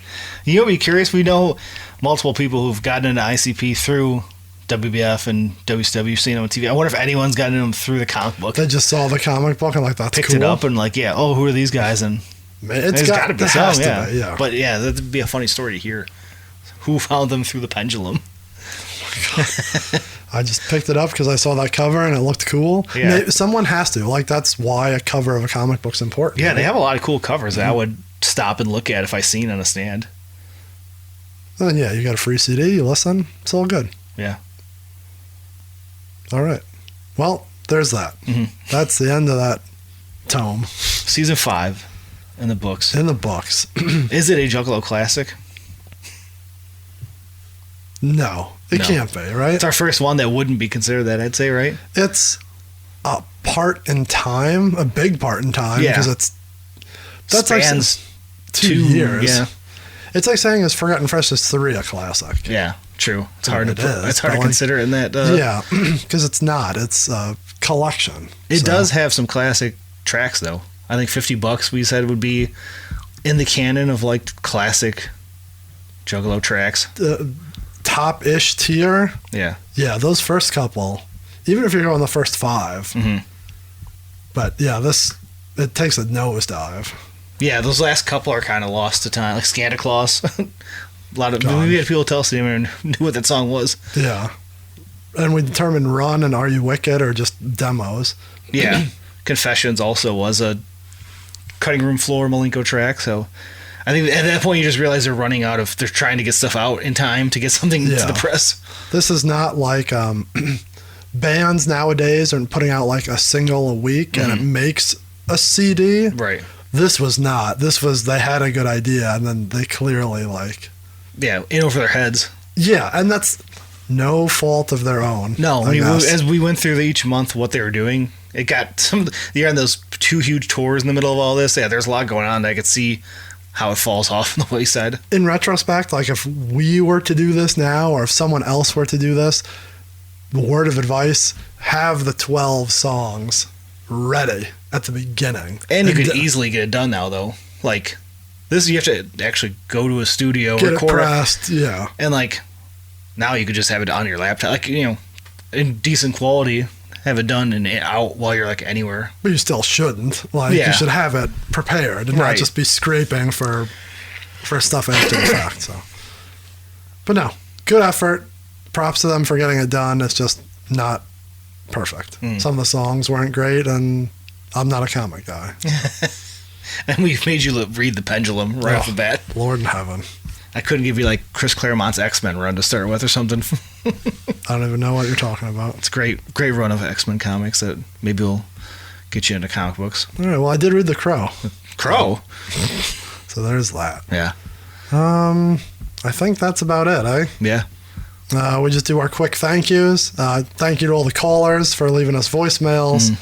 you'll be curious. We know multiple people who've gotten into ICP through WBF and WCW, seen them on TV. I wonder if anyone's gotten into them through the comic book. They just saw the comic book and that's picked cool. it up and who are these guys? And it's got to be some, yeah. But that'd be a funny story to hear. Who found them through the Pendulum? I just picked it up because I saw that cover and it looked cool. Yeah. Someone has to. That's why a cover of a comic book's important. Yeah, right? They have a lot of cool covers that I would stop and look at if I seen on a stand. And you got a free CD, you listen, it's all good. Yeah. All right. Well, there's that. That's the end of that tome. Season 5 in the books. In the books. Is it a Juggalo classic? No, it can't be, right? It's our first one that wouldn't be considered that, I'd say, right? It's a part in time, a big part in time, because that spans like 2 years. Yeah. It's like saying is Forgotten Fresh is 3 a classic. Yeah, true. It's hard to consider in that. Because it's not. It's a collection. It does have some classic tracks, though. I think $50 we said would be in the canon of classic Juggalo tracks. Top-ish tier. Yeah, those first couple, even if you're going the first 5. But it takes a nosedive. Yeah, those last couple are kind of lost to time, like Santa Claus. A lot of we had people tell us they even knew what that song was. Yeah, and we determined Run and Are You Wicked are just demos. Yeah, Confessions also was a Cutting Room Floor Malenko track, so I think at that point you just realize they're trying to get stuff out in time to get something to the press. This is not like bands nowadays are putting out a single a week and it makes a CD. Right. This was not. This was, they had a good idea and then they clearly in over their heads. Yeah, and that's no fault of their own. No, as we went through each month what they were doing, it got you're on those 2 huge tours in the middle of all this. Yeah, there's a lot going on. I could see how it falls off on the wayside. In retrospect, if we were to do this now or if someone else were to do this, word of advice, have the 12 songs ready at the beginning. And you could easily get it done now, though. Like, this, you have to actually go to a studio, get record it pressed, yeah. And, like, now you could just have it on your laptop. Like, you know, in decent quality, have it done and out while you're, like, anywhere. But you still shouldn't. Like, you should have it prepared and not just be scraping for stuff after the fact, so. But no, good effort. Props to them for getting it done. It's just not perfect. Some of the songs weren't great, and I'm not a comic guy. And we've made you read the Pendulum right off the bat. Lord in heaven. I couldn't give you, like, Chris Claremont's X-Men run to start with or something. I don't even know what you're talking about. It's a great run of X-Men comics that maybe will get you into comic books. All right, well, I did read The Crow. Crow? So there's that. Yeah. I think that's about it, eh? Yeah. We just do our quick thank yous. Thank you to all the callers for leaving us voicemails.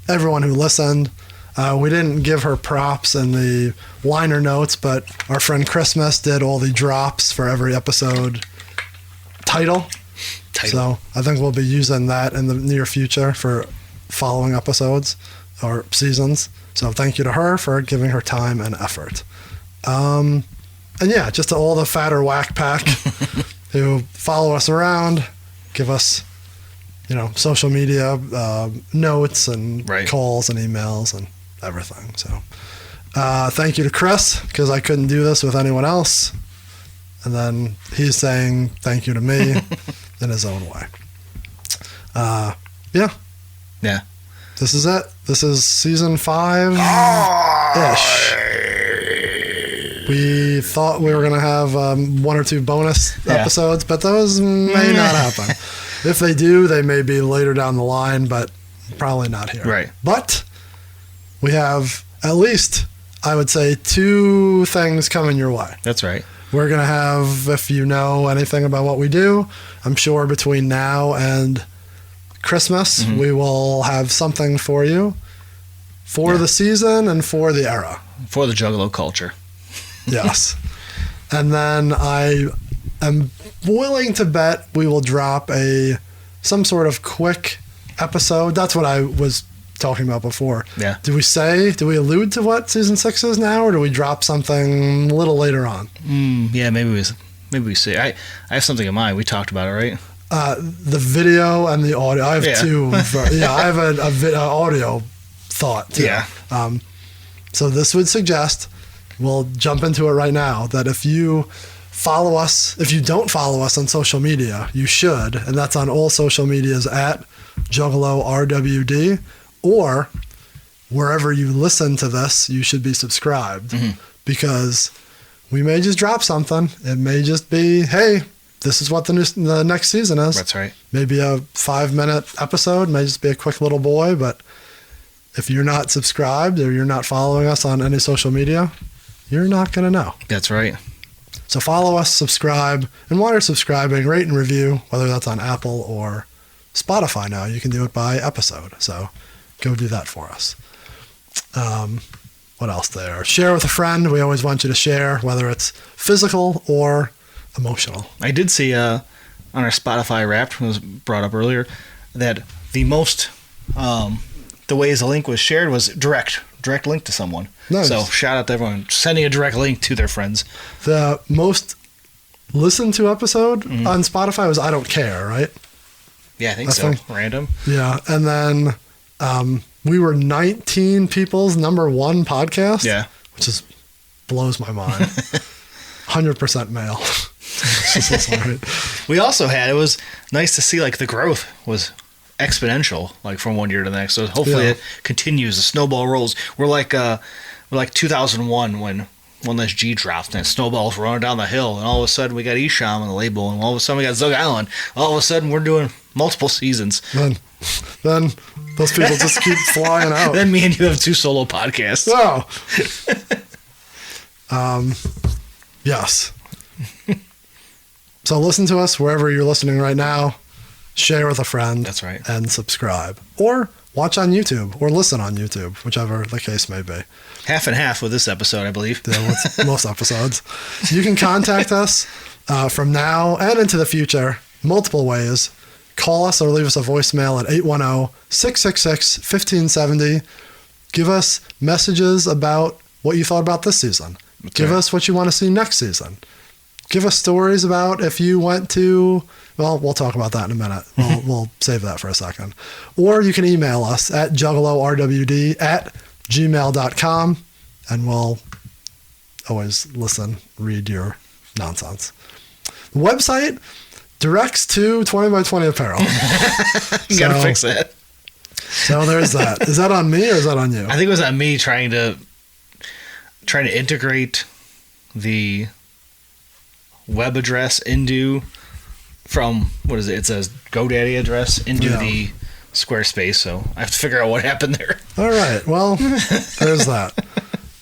Everyone who listened. We didn't give her props in the liner notes, but our friend Christmas did all the drops for every episode title. So I think we'll be using that in the near future for following episodes or seasons. So thank you to her for giving her time and effort. And yeah, just to all the fatter whack pack who follow us around, give us, social media notes and calls and emails and everything. So thank you to Chris, because I couldn't do this with anyone else. And then he's saying thank you to me in his own way. Yeah. This is it. This is season 5-ish. We thought we were going to have 1 or 2 bonus episodes, but those may not happen. If they do, they may be later down the line, but probably not here. Right. But we have at least, I would say, 2 things coming your way. That's right. We're going to have, if you know anything about what we do, I'm sure between now and Christmas, we will have something for you for the season and for the era. For the Juggalo culture. Yes. And then I am willing to bet we will drop some sort of quick episode. That's what I was talking about before. Yeah. Do we allude to what season 6 is now, or do we drop something a little later on? Yeah, maybe we say. I have something in mind. We talked about it, right? The video and the audio. I have 2. I have an audio thought too. Yeah. So this would suggest, we'll jump into it right now, that if you don't follow us on social media, you should, and that's on all social medias at Juggalo RWD, or wherever you listen to this, you should be subscribed, because we may just drop something. It may just be, hey, this is what the next season is. That's right. Maybe a 5-minute episode, may just be a quick little boy, but if you're not subscribed or you're not following us on any social media, you're not going to know. That's right. So follow us, subscribe, and while you're subscribing, rate and review, whether that's on Apple or Spotify now. You can do it by episode. So go do that for us. What else there? Share with a friend. We always want you to share, whether it's physical or emotional. I did see on our Spotify Wrapped, was brought up earlier, that the most, the ways a link was shared was direct link to someone. Nice. So shout out to everyone sending a direct link to their friends. The most listened to episode on Spotify was I Don't Care, right? Yeah, I think so. Random. Yeah. And then we were 19 people's #1 podcast. Yeah. Which just blows my mind. 100% male. We also had, it was nice to see, like, the growth was exponential, like, from one year to the next. So hopefully it continues. The snowball rolls. We're like 2001 when One Less G dropped and snowballs running down the hill, and all of a sudden we got Esham on the label, and all of a sudden we got Zug Island. All of a sudden we're doing multiple seasons. Then those people just keep flying out. Then me and you have 2 solo podcasts. Oh. Yes. So listen to us wherever you're listening right now. Share with a friend. That's right. And subscribe. Or watch on YouTube or listen on YouTube, whichever the case may be. Half and half with this episode, I believe. Yeah, with most episodes. You can contact us from now and into the future multiple ways. call us or leave us a voicemail at 810-666-1570. Give us messages about what you thought about this season. Give us what you want to see next season. Give us stories about if you went to, well, we'll talk about that in a minute. We'll save that for a second. Or you can email us at juggalorwd@gmail.com, and we'll always listen, read your nonsense. The website directs to 20 by 20 apparel. You gotta fix that. So there's that. Is that on me or is that on you? I think it was on me trying to integrate the web address from what is it? It says GoDaddy address into the Squarespace. So I have to figure out what happened there. All right. Well, there's that.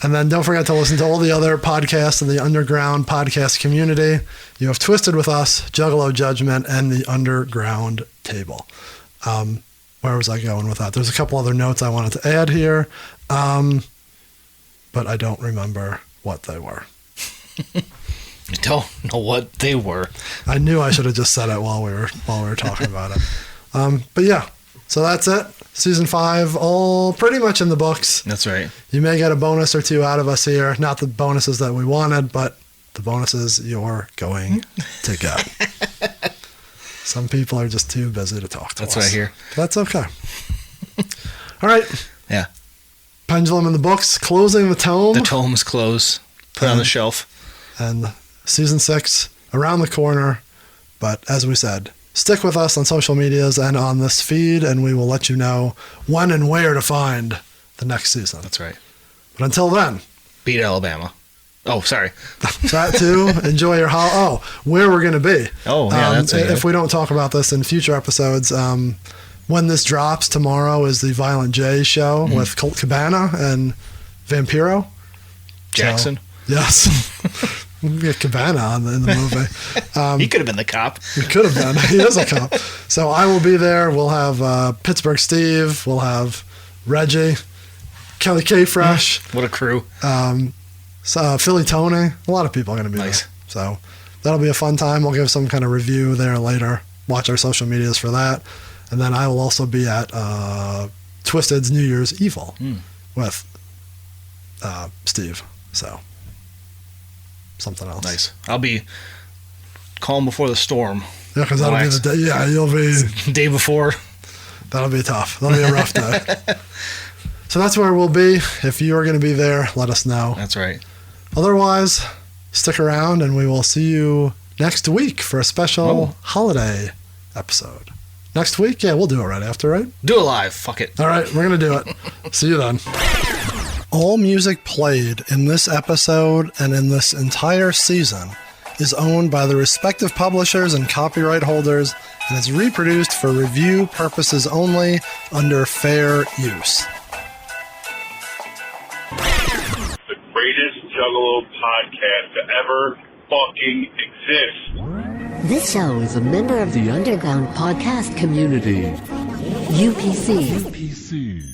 And then don't forget to listen to all the other podcasts in the underground podcast community. You have Twisted with Us, Juggalo Judgment, and the Underground Table. Where was I going with that? There's a couple other notes I wanted to add here, but I don't remember what they were. I don't know what they were. I knew I should have just said it while we were talking about it. But yeah, so that's it. Season 5, all pretty much in the books. That's right. You may get a bonus or two out of us here. Not the bonuses that we wanted, but the bonuses you're going to get. Some people are just too busy to talk to us. That's what I hear. That's okay. All right. Yeah. Pendulum in the books, closing the tome. The tome's closed. Put on the shelf. And season 6 around the corner. But as we said, stick with us on social medias and on this feed, and we will let you know when and where to find the next season. That's right. But until then, beat Alabama. Oh, sorry. That too. Enjoy your where we're going to be. Oh, yeah, that's it. If we don't talk about this in future episodes, when this drops tomorrow is the Violent J show with Colt Cabana and Vampiro. Jackson. So, yes. We get Cabana in the movie. He could have been the cop. He could have been. He is a cop. So I will be there. We'll have Pittsburgh Steve. We'll have Reggie, Kelly K. Fresh. What a crew. Philly Tony. A lot of people are going to be there. So that'll be a fun time. We'll give some kind of review there later. Watch our social medias for that. And then I will also be at Twisted's New Year's Evil with Steve. So something else. Nice. I'll be calm before the storm. Yeah, because that'll be the day. Yeah, you'll be day before. That'll be tough. That'll be a rough day. So that's where we'll be. If you are going to be there, let us know. That's right. Otherwise, stick around and we will see you next week for a special holiday episode. Next week? Yeah, we'll do it right after, right? Do it live. Fuck it. All right, we're going to do it. See you then. All music played in this episode and in this entire season is owned by the respective publishers and copyright holders and is reproduced for review purposes only under fair use. The greatest Juggalo podcast to ever fucking exist. This show is a member of the Underground Podcast Community. UPC.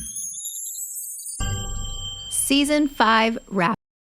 Season 5 wrap.